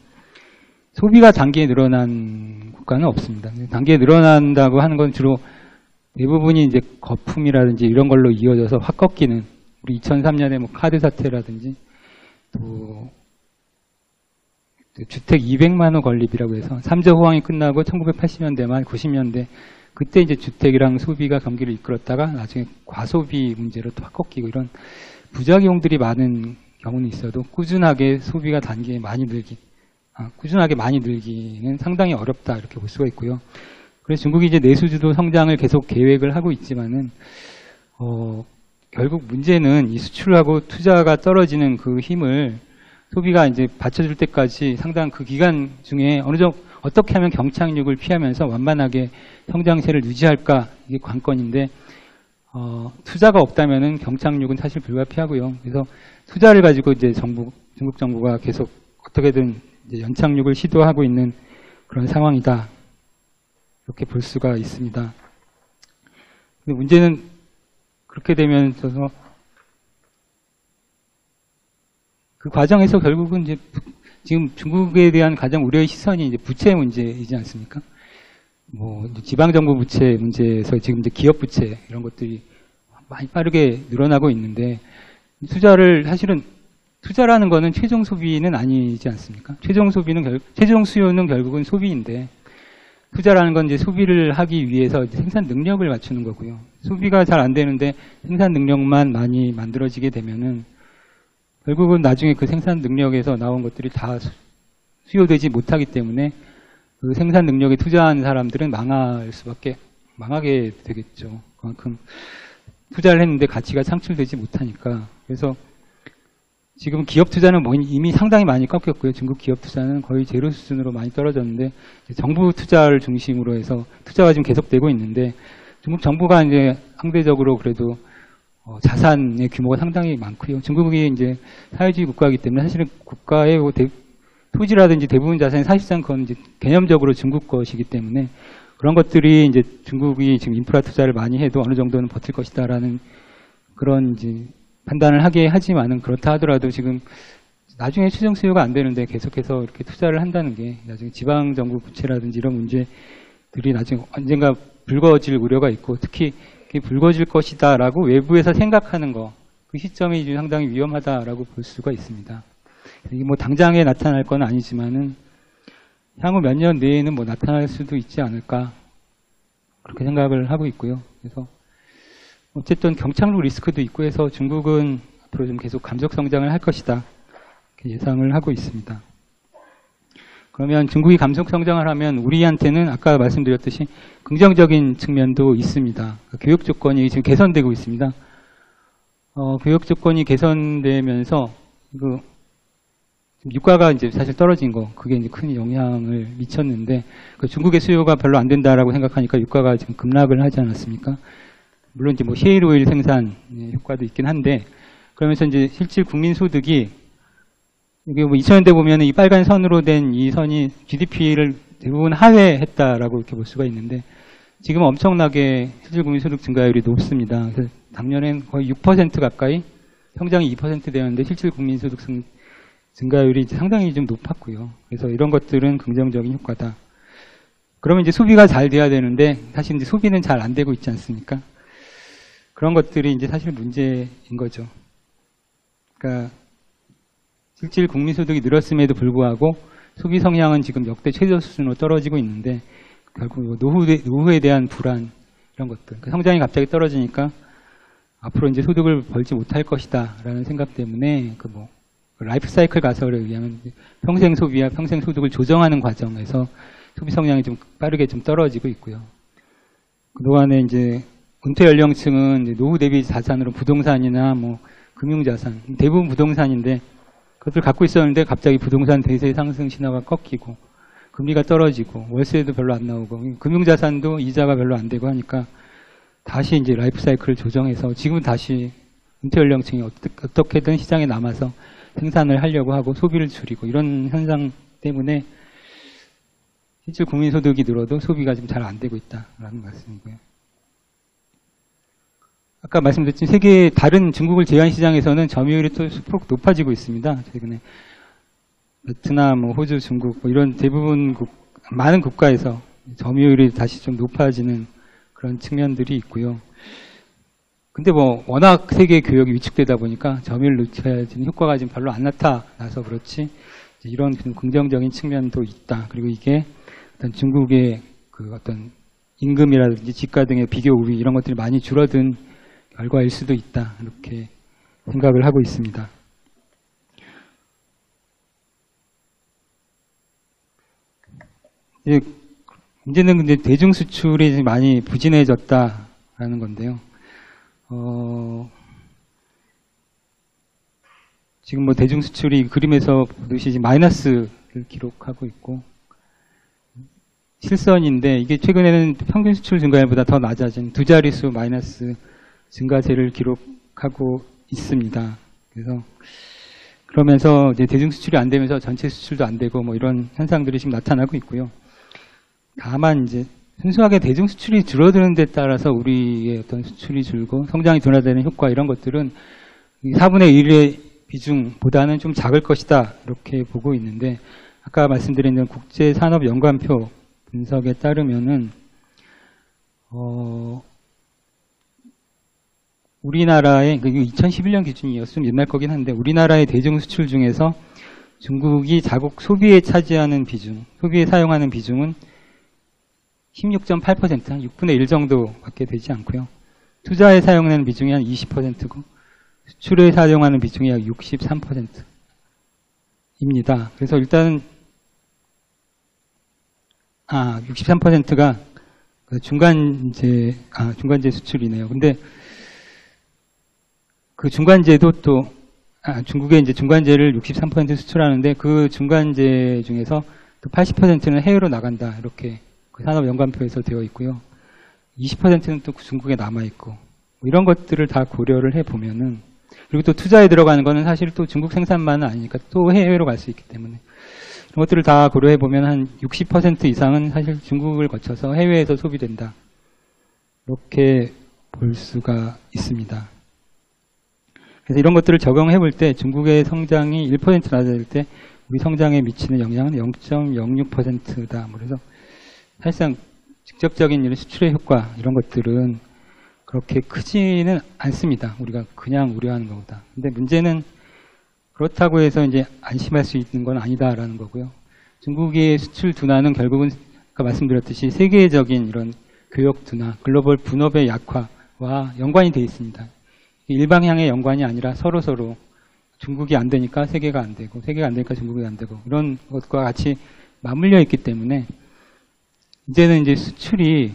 소비가 단기에 늘어난 국가는 없습니다. 단기에 늘어난다고 하는 건 주로 대부분이 이제 거품이라든지 이런 걸로 이어져서 확 꺾이는, 우리 2003년에 뭐 카드 사태라든지 또 주택 200만 호 건립이라고 해서 3조 호황이 끝나고 1980년대 말 90년대 그때 이제 주택이랑 소비가 경기를 이끌었다가 나중에 과소비 문제로 또 확 꺾이고 이런 부작용들이 많은 경우는 있어도 꾸준하게 소비가 단계에 많이 꾸준하게 많이 늘기는 상당히 어렵다 이렇게 볼 수가 있고요. 그래서 중국이 이제 내수주도 성장을 계속 계획을 하고 있지만은 결국 문제는 이 수출하고 투자가 떨어지는 그 힘을 소비가 이제 받쳐줄 때까지 상당 그 기간 중에 어느 정도 어떻게 하면 경착륙을 피하면서 완만하게 성장세를 유지할까 이게 관건인데 투자가 없다면은 경착륙은 사실 불가피하고요. 그래서 투자를 가지고 이제 중국 정부가 계속 어떻게든 이제 연착륙을 시도하고 있는 그런 상황이다 이렇게 볼 수가 있습니다. 근데 문제는 그렇게 되면서 그 과정에서 결국은 이제 지금 중국에 대한 가장 우려의 시선이 이제 부채 문제이지 않습니까? 뭐 지방정부 부채 문제에서 지금 이제 기업 부채 이런 것들이 많이 빠르게 늘어나고 있는데 사실은 투자라는 거는 최종 소비는 아니지 않습니까? 최종 수요는 결국은 소비인데 투자라는 건 이제 소비를 하기 위해서 이제 생산 능력을 맞추는 거고요. 소비가 잘 안 되는데 생산 능력만 많이 만들어지게 되면은 결국은 나중에 그 생산 능력에서 나온 것들이 다 수요되지 못하기 때문에 그 생산 능력에 투자한 사람들은 망하게 되겠죠. 그만큼 투자를 했는데 가치가 창출되지 못하니까. 그래서 지금 기업 투자는 이미 상당히 많이 꺾였고요. 중국 기업 투자는 거의 제로 수준으로 많이 떨어졌는데 정부 투자를 중심으로 해서 투자가 지금 계속되고 있는데 중국 정부가 이제 상대적으로 그래도 자산의 규모가 상당히 많고요. 중국이 이제 사회주의 국가이기 때문에 사실은 국가의 토지라든지 대부분 자산이 사실상 그건 이제 개념적으로 중국 것이기 때문에 그런 것들이 이제 중국이 지금 인프라 투자를 많이 해도 어느 정도는 버틸 것이다라는 그런 이제 판단을 하게 하지만은 그렇다 하더라도 지금 나중에 최종 수요가 안 되는데 계속해서 이렇게 투자를 한다는 게 나중에 지방 정부 부채라든지 이런 문제들이 나중에 언젠가 불거질 우려가 있고 특히 불거질 것이다라고 외부에서 생각하는 거, 그 시점이 상당히 위험하다라고 볼 수가 있습니다. 이게 뭐 당장에 나타날 건 아니지만은 향후 몇 년 내에는 뭐 나타날 수도 있지 않을까 그렇게 생각을 하고 있고요. 그래서 어쨌든 경착륙 리스크도 있고 해서 중국은 앞으로 좀 계속 감속 성장을 할 것이다 이렇게 예상을 하고 있습니다. 그러면 중국이 감속 성장을 하면 우리한테는 아까 말씀드렸듯이 긍정적인 측면도 있습니다. 교육 조건이 지금 개선되고 있습니다. 교육 조건이 개선되면서 유가가 이제 사실 떨어진 거 그게 이제 큰 영향을 미쳤는데 중국의 수요가 별로 안 된다라고 생각하니까 유가가 지금 급락을 하지 않았습니까? 물론 이제 뭐 셰일 오일 생산 효과도 있긴 한데 그러면서 이제 실질 국민 소득이 이게 뭐 2000년대 보면 이 빨간 선으로 된 이 선이 GDP를 대부분 하회했다라고 이렇게 볼 수가 있는데 지금 엄청나게 실질 국민 소득 증가율이 높습니다. 그래서 작년엔 거의 6% 가까이 성장이 2% 되었는데 실질 국민 소득 증가율이 이제 상당히 좀 높았고요. 그래서 이런 것들은 긍정적인 효과다. 그러면 이제 소비가 잘 돼야 되는데 사실 이제 소비는 잘 안 되고 있지 않습니까? 그런 것들이 이제 사실 문제인 거죠. 그러니까 실질 국민소득이 늘었음에도 불구하고 소비 성향은 지금 역대 최저 수준으로 떨어지고 있는데 결국 노후에 대한 불안 이런 것들, 그러니까 성장이 갑자기 떨어지니까 앞으로 이제 소득을 벌지 못할 것이다라는 생각 때문에 라이프 사이클 가설에 의하면 평생 소비와 평생 소득을 조정하는 과정에서 소비 성향이 좀 빠르게 좀 떨어지고 있고요. 그동안에 이제 은퇴 연령층은 이제 노후 대비 자산으로 부동산이나 뭐 금융자산, 대부분 부동산인데 그것을 갖고 있었는데 갑자기 부동산 대세 상승 신화가 꺾이고 금리가 떨어지고 월세도 별로 안 나오고 금융자산도 이자가 별로 안 되고 하니까 다시 이제 라이프 사이클을 조정해서 지금 다시 은퇴 연령층이 어떻게든 시장에 남아서 생산을 하려고 하고 소비를 줄이고 이런 현상 때문에 실질 국민소득이 늘어도 소비가 좀 잘 안 되고 있다라는 말씀이고요. 아까 말씀드렸지만 세계 다른 중국을 제외한 시장에서는 점유율이 또 수폭 높아지고 있습니다. 최근에 베트남, 호주, 중국 이런 대부분 많은 국가에서 점유율이 다시 좀 높아지는 그런 측면들이 있고요. 근데 뭐 워낙 세계 교역이 위축되다 보니까 점유율 높여지는 효과가 지금 별로 안 나타나서 그렇지 이런 긍정적인 측면도 있다. 그리고 이게 어떤 중국의 그 어떤 임금이라든지 집가 등의 비교 우위 이런 것들이 많이 줄어든 결과일 수도 있다. 이렇게 생각을 하고 있습니다. 이제 문제는 근데 대중 수출이 많이 부진해졌다라는 건데요. 지금 뭐 대중 수출이 그림에서 보듯이 지금 마이너스를 기록하고 있고 실선인데 이게 최근에는 평균 수출 증가율보다 더 낮아진 두 자릿수 마이너스 증가세를 기록하고 있습니다. 그래서 그러면서 이제 대중 수출이 안 되면서 전체 수출도 안 되고 뭐 이런 현상들이 지금 나타나고 있고요. 다만 이제 순수하게 대중 수출이 줄어드는 데 따라서 우리의 어떤 수출이 줄고 성장이 둔화되는 효과 이런 것들은 4분의 1의 비중보다는 좀 작을 것이다 이렇게 보고 있는데 아까 말씀드린 국제산업연관표 분석에 따르면은 우리나라의 2011년 기준이었으면 옛날 거긴 한데 우리나라의 대중 수출 중에서 중국이 자국 소비에 차지하는 비중, 소비에 사용하는 비중은 16.8%, 한 6분의 1 정도밖에 되지 않고요. 투자에 사용하는 비중이 한 20%고 수출에 사용하는 비중이 약 63%입니다. 그래서 일단 63%가 중간재 수출이네요. 근데 그 중간재도 또 중국의 이제 중간재를 63% 수출하는데 그 중간재 중에서 또 80%는 해외로 나간다 이렇게 그 산업연관표에서 되어 있고요. 20%는 또 중국에 남아 있고 뭐 이런 것들을 다 고려를 해 보면은 그리고 또 투자에 들어가는 거는 사실 또 중국 생산만은 아니니까 또 해외로 갈 수 있기 때문에 이런 것들을 다 고려해 보면 한 60% 이상은 사실 중국을 거쳐서 해외에서 소비된다 이렇게 볼 수가 있습니다. 그래서 이런 것들을 적용해 볼 때 중국의 성장이 1% 낮아질 때 우리 성장에 미치는 영향은 0.06%다. 그래서 사실상 직접적인 이런 수출의 효과 이런 것들은 그렇게 크지는 않습니다. 우리가 그냥 우려하는 것보다. 근데 문제는 그렇다고 해서 이제 안심할 수 있는 건 아니다라는 거고요. 중국의 수출 둔화는 결국은 아까 말씀드렸듯이 세계적인 이런 교역 둔화, 글로벌 분업의 약화와 연관이 되어 있습니다. 일방향의 연관이 아니라 서로 중국이 안 되니까 세계가 안 되고 세계가 안 되니까 중국이 안 되고 이런 것과 같이 맞물려 있기 때문에 이제는 이제 수출이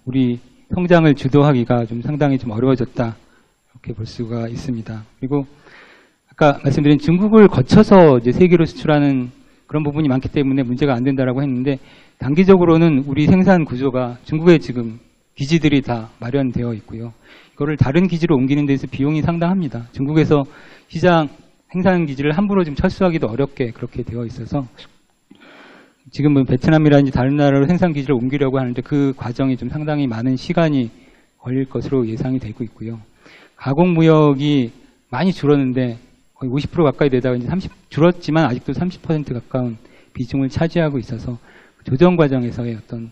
우리 성장을 주도하기가 좀 상당히 좀 어려워졌다 이렇게 볼 수가 있습니다. 그리고 아까 말씀드린 중국을 거쳐서 이제 세계로 수출하는 그런 부분이 많기 때문에 문제가 안 된다라고 했는데 단기적으로는 우리 생산 구조가 중국에 지금 기지들이 다 마련되어 있고요. 이거를 다른 기지로 옮기는 데서 비용이 상당합니다. 중국에서 시장 생산 기지를 함부로 좀 철수하기도 어렵게 그렇게 되어 있어서 지금 뭐 베트남이라든지 다른 나라로 생산 기지를 옮기려고 하는데 그 과정이 좀 상당히 많은 시간이 걸릴 것으로 예상이 되고 있고요. 가공 무역이 많이 줄었는데 거의 50% 가까이 되다가 이제 줄었지만 아직도 30% 가까운 비중을 차지하고 있어서 조정 과정에서의 어떤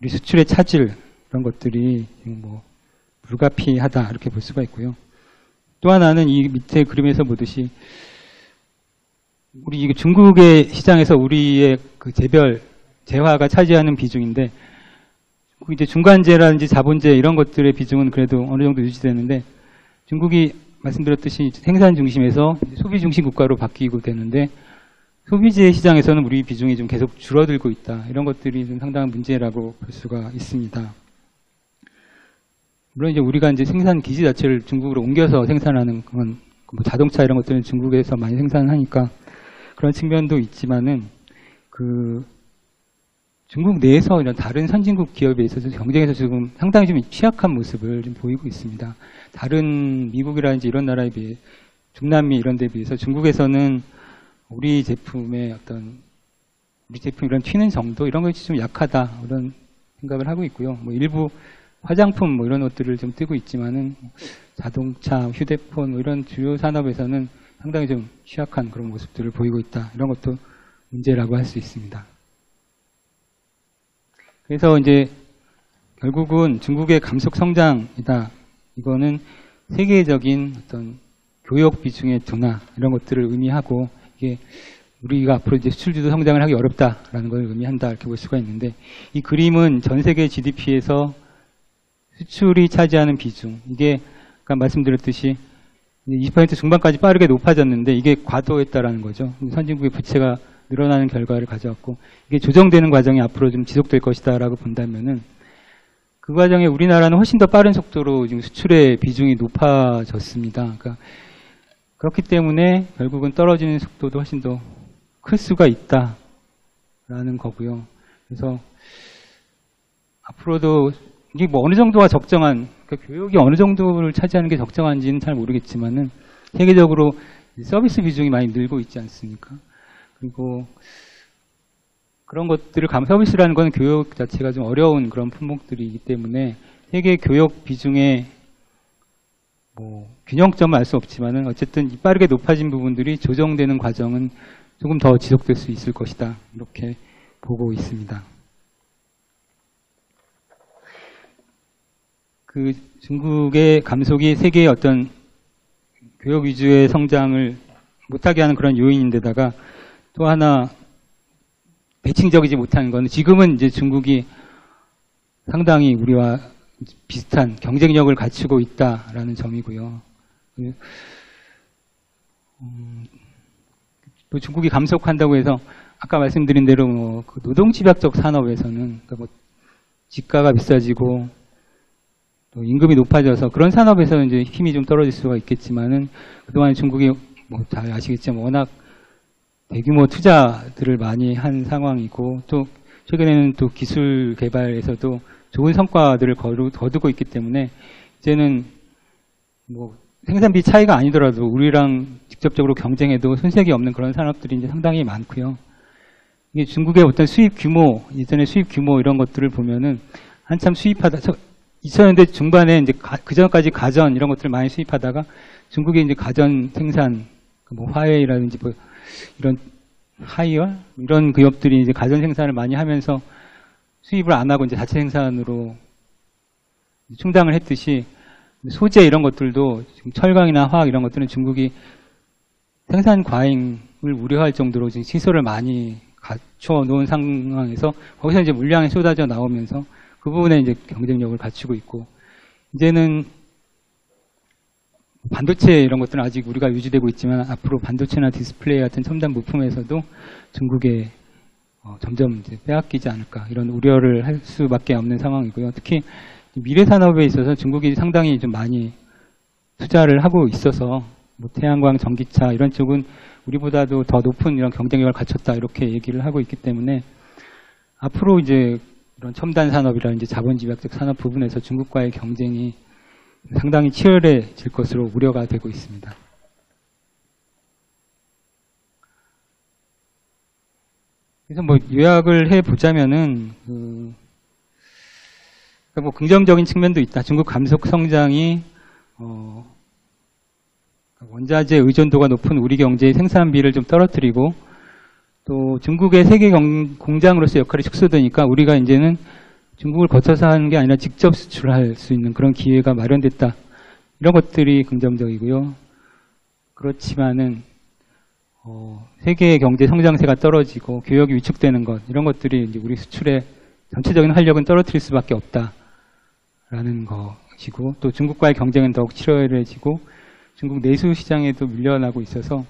우리 수출의 차질 이런 것들이 뭐 불가피하다 이렇게 볼 수가 있고요. 또 하나는 이 밑에 그림에서 보듯이 우리 중국의 시장에서 우리의 그 재화가 차지하는 비중인데 이제 중간재라든지 자본재 이런 것들의 비중은 그래도 어느 정도 유지되는데 중국이 말씀드렸듯이 생산 중심에서 소비 중심 국가로 바뀌고 되는데 소비재 시장에서는 우리 비중이 좀 계속 줄어들고 있다. 이런 것들이 좀 상당한 문제라고 볼 수가 있습니다. 물론 이제 우리가 이제 생산 기지 자체를 중국으로 옮겨서 생산하는 건 뭐 자동차 이런 것들은 중국에서 많이 생산하니까 그런 측면도 있지만은 중국 내에서 이런 다른 선진국 기업에 있어서 경쟁에서 지금 상당히 좀 취약한 모습을 좀 보이고 있습니다. 다른 미국이라든지 이런 나라에 비해 중남미 이런 데에 비해서 중국에서는 우리 제품의 우리 제품 이런 튀는 정도 이런 것이 좀 약하다 이런 생각을 하고 있고요. 뭐 일부 화장품 뭐 이런 것들을 좀 뜨고 있지만은 자동차, 휴대폰 뭐 이런 주요 산업에서는 상당히 좀 취약한 그런 모습들을 보이고 있다. 이런 것도 문제라고 할 수 있습니다. 그래서 이제 결국은 중국의 감속 성장이다. 이거는 세계적인 어떤 교역 비중의 둔화 이런 것들을 의미하고 이게 우리가 앞으로 이제 수출주도 성장을 하기 어렵다라는 걸 의미한다 이렇게 볼 수가 있는데 이 그림은 전 세계 GDP에서 수출이 차지하는 비중 이게 아까 말씀드렸듯이 20% 중반까지 빠르게 높아졌는데 이게 과도했다라는 거죠. 선진국의 부채가 늘어나는 결과를 가져왔고 이게 조정되는 과정이 앞으로 좀 지속될 것이다라고 본다면은 그 과정에 우리나라는 훨씬 더 빠른 속도로 지금 수출의 비중이 높아졌습니다. 그러니까 그렇기 때문에 결국은 떨어지는 속도도 훨씬 더 클 수가 있다라는 거고요. 그래서 앞으로도 이게 뭐 어느 정도가 적정한 그러니까 교육이 어느 정도를 차지하는 게 적정한지는 잘 모르겠지만은 세계적으로 서비스 비중이 많이 늘고 있지 않습니까? 그리고 그런 것들을 서비스라는 건 교육 자체가 좀 어려운 그런 품목들이기 때문에 세계 교육 비중의 뭐 균형점은 알 수 없지만은 어쨌든 빠르게 높아진 부분들이 조정되는 과정은 조금 더 지속될 수 있을 것이다. 이렇게 보고 있습니다. 그 중국의 감속이 세계의 어떤 교육 위주의 성장을 못하게 하는 그런 요인인데다가 또 하나 대칭적이지 못한 건 지금은 이제 중국이 상당히 우리와 비슷한 경쟁력을 갖추고 있다라는 점이고요. 또 중국이 감속한다고 해서 아까 말씀드린 대로 뭐 그 노동집약적 산업에서는 그러니까 뭐 지가가 비싸지고 또 임금이 높아져서 그런 산업에서는 이제 힘이 좀 떨어질 수가 있겠지만은 그동안 중국이 뭐 잘 아시겠지만 워낙 대규모 투자들을 많이 한 상황이고 또 최근에는 또 기술 개발에서도 좋은 성과들을 거두고 있기 때문에 이제는 뭐 생산비 차이가 아니더라도 우리랑 직접적으로 경쟁해도 손색이 없는 그런 산업들이 이제 상당히 많고요. 이게 중국의 어떤 수입 규모, 예전에 수입 규모 이런 것들을 보면은 한참 수입하다 2000년대 중반에 이제 그 전까지 가전 이런 것들을 많이 수입하다가 중국의 이제 가전 생산, 뭐 화웨이라든지 뭐 이런 하이얼 이런 기업들이 이제 가전 생산을 많이 하면서 수입을 안 하고 이제 자체 생산으로 충당을 했듯이 소재 이런 것들도 지금 철강이나 화학 이런 것들은 중국이 생산 과잉을 우려할 정도로 지금 시설을 많이 갖춰 놓은 상황에서 거기서 이제 물량이 쏟아져 나오면서 그 부분에 이제 경쟁력을 갖추고 있고 이제는 반도체 이런 것들은 아직 우리가 유지되고 있지만 앞으로 반도체나 디스플레이 같은 첨단 부품에서도 중국에 점점 이제 빼앗기지 않을까 이런 우려를 할 수밖에 없는 상황이고요. 특히 미래 산업에 있어서 중국이 상당히 좀 많이 투자를 하고 있어서 뭐 태양광, 전기차 이런 쪽은 우리보다도 더 높은 이런 경쟁력을 갖췄다 이렇게 얘기를 하고 있기 때문에 앞으로 이제 이런 첨단 산업이라든지 자본집약적 산업 부분에서 중국과의 경쟁이 상당히 치열해질 것으로 우려가 되고 있습니다. 그래서 뭐 요약을 해보자면은 뭐 긍정적인 측면도 있다. 중국 감속 성장이 원자재 의존도가 높은 우리 경제의 생산비를 좀 떨어뜨리고 또 중국의 세계 공장으로서 역할이 축소되니까 우리가 이제는 중국을 거쳐서 하는 게 아니라 직접 수출할 수 있는 그런 기회가 마련됐다. 이런 것들이 긍정적이고요. 그렇지만은 세계의 경제 성장세가 떨어지고 교역이 위축되는 것 이런 것들이 이제 우리 수출의 전체적인 활력은 떨어뜨릴 수밖에 없다라는 것이고 또 중국과의 경쟁은 더욱 치열해지고 중국 내수 시장에도 밀려나고 있어서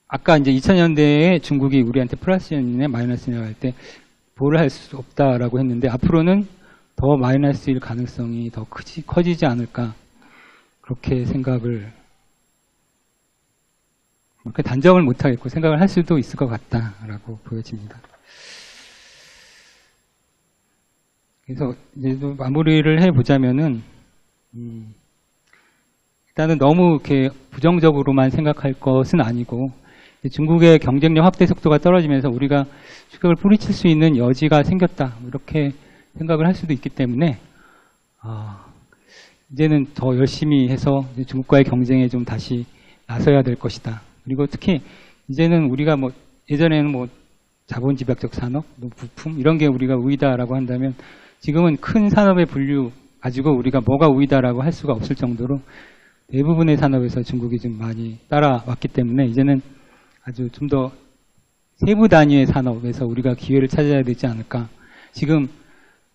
아까 이제 2000년대에 중국이 우리한테 플러스연이냐 마이너스냐 할 때 보호를 할 수 없다라고 했는데 앞으로는 더 마이너스일 가능성이 더 커지지 않을까 그렇게 생각을 그렇게 단정을 못하겠고 생각을 할 수도 있을 것 같다라고 보여집니다. 그래서 이제 또 마무리를 해보자면은 일단은 너무 이렇게 부정적으로만 생각할 것은 아니고 중국의 경쟁력 확대 속도가 떨어지면서 우리가 추격을 뿌리칠 수 있는 여지가 생겼다 이렇게 생각을 할 수도 있기 때문에 이제는 더 열심히 해서 중국과의 경쟁에 좀 다시 나서야 될 것이다. 그리고 특히 이제는 우리가 뭐 예전에는 뭐 자본 집약적 산업, 뭐 부품 이런 게 우리가 우위다라고 한다면 지금은 큰 산업의 분류 가지고 우리가 뭐가 우위다라고 할 수가 없을 정도로 대부분의 산업에서 중국이 좀 많이 따라왔기 때문에 이제는 아주 좀 더 세부 단위의 산업에서 우리가 기회를 찾아야 되지 않을까. 지금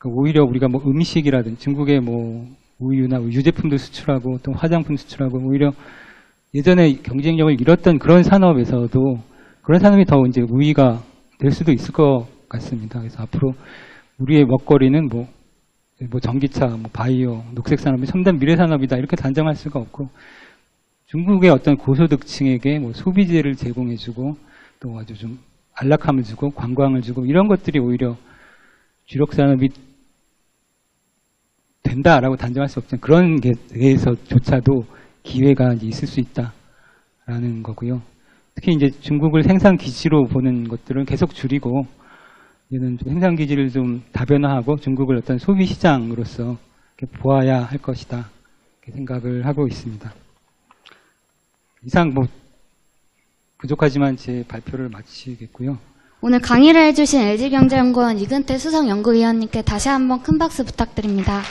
오히려 우리가 뭐 음식이라든지 중국의 뭐 우유나 유제품도 수출하고 또 화장품 수출하고 오히려 예전에 경쟁력을 잃었던 그런 산업에서도 그런 산업이 더 이제 우위가 될 수도 있을 것 같습니다. 그래서 앞으로 우리의 먹거리는 뭐 전기차, 뭐 바이오, 녹색 산업이 첨단 미래 산업이다 이렇게 단정할 수가 없고 중국의 어떤 고소득층에게 뭐 소비재를 제공해주고 또 아주 좀 안락함을 주고 관광을 주고 이런 것들이 오히려 주력 산업이 된다라고 단정할 수 없지만 그런 게 대해서조차도 기회가 이제 있을 수 있다라는 거고요. 특히 이제 중국을 생산 기지로 보는 것들은 계속 줄이고 이제는 생산 기지를 좀 다변화하고 중국을 어떤 소비 시장으로서 보아야 할 것이다 이렇게 생각을 하고 있습니다. 이상 뭐 부족하지만 제 발표를 마치겠고요. 오늘 강의를 해주신 LG경제연구원 이근태 수석연구위원님께 다시 한번 큰 박수 부탁드립니다.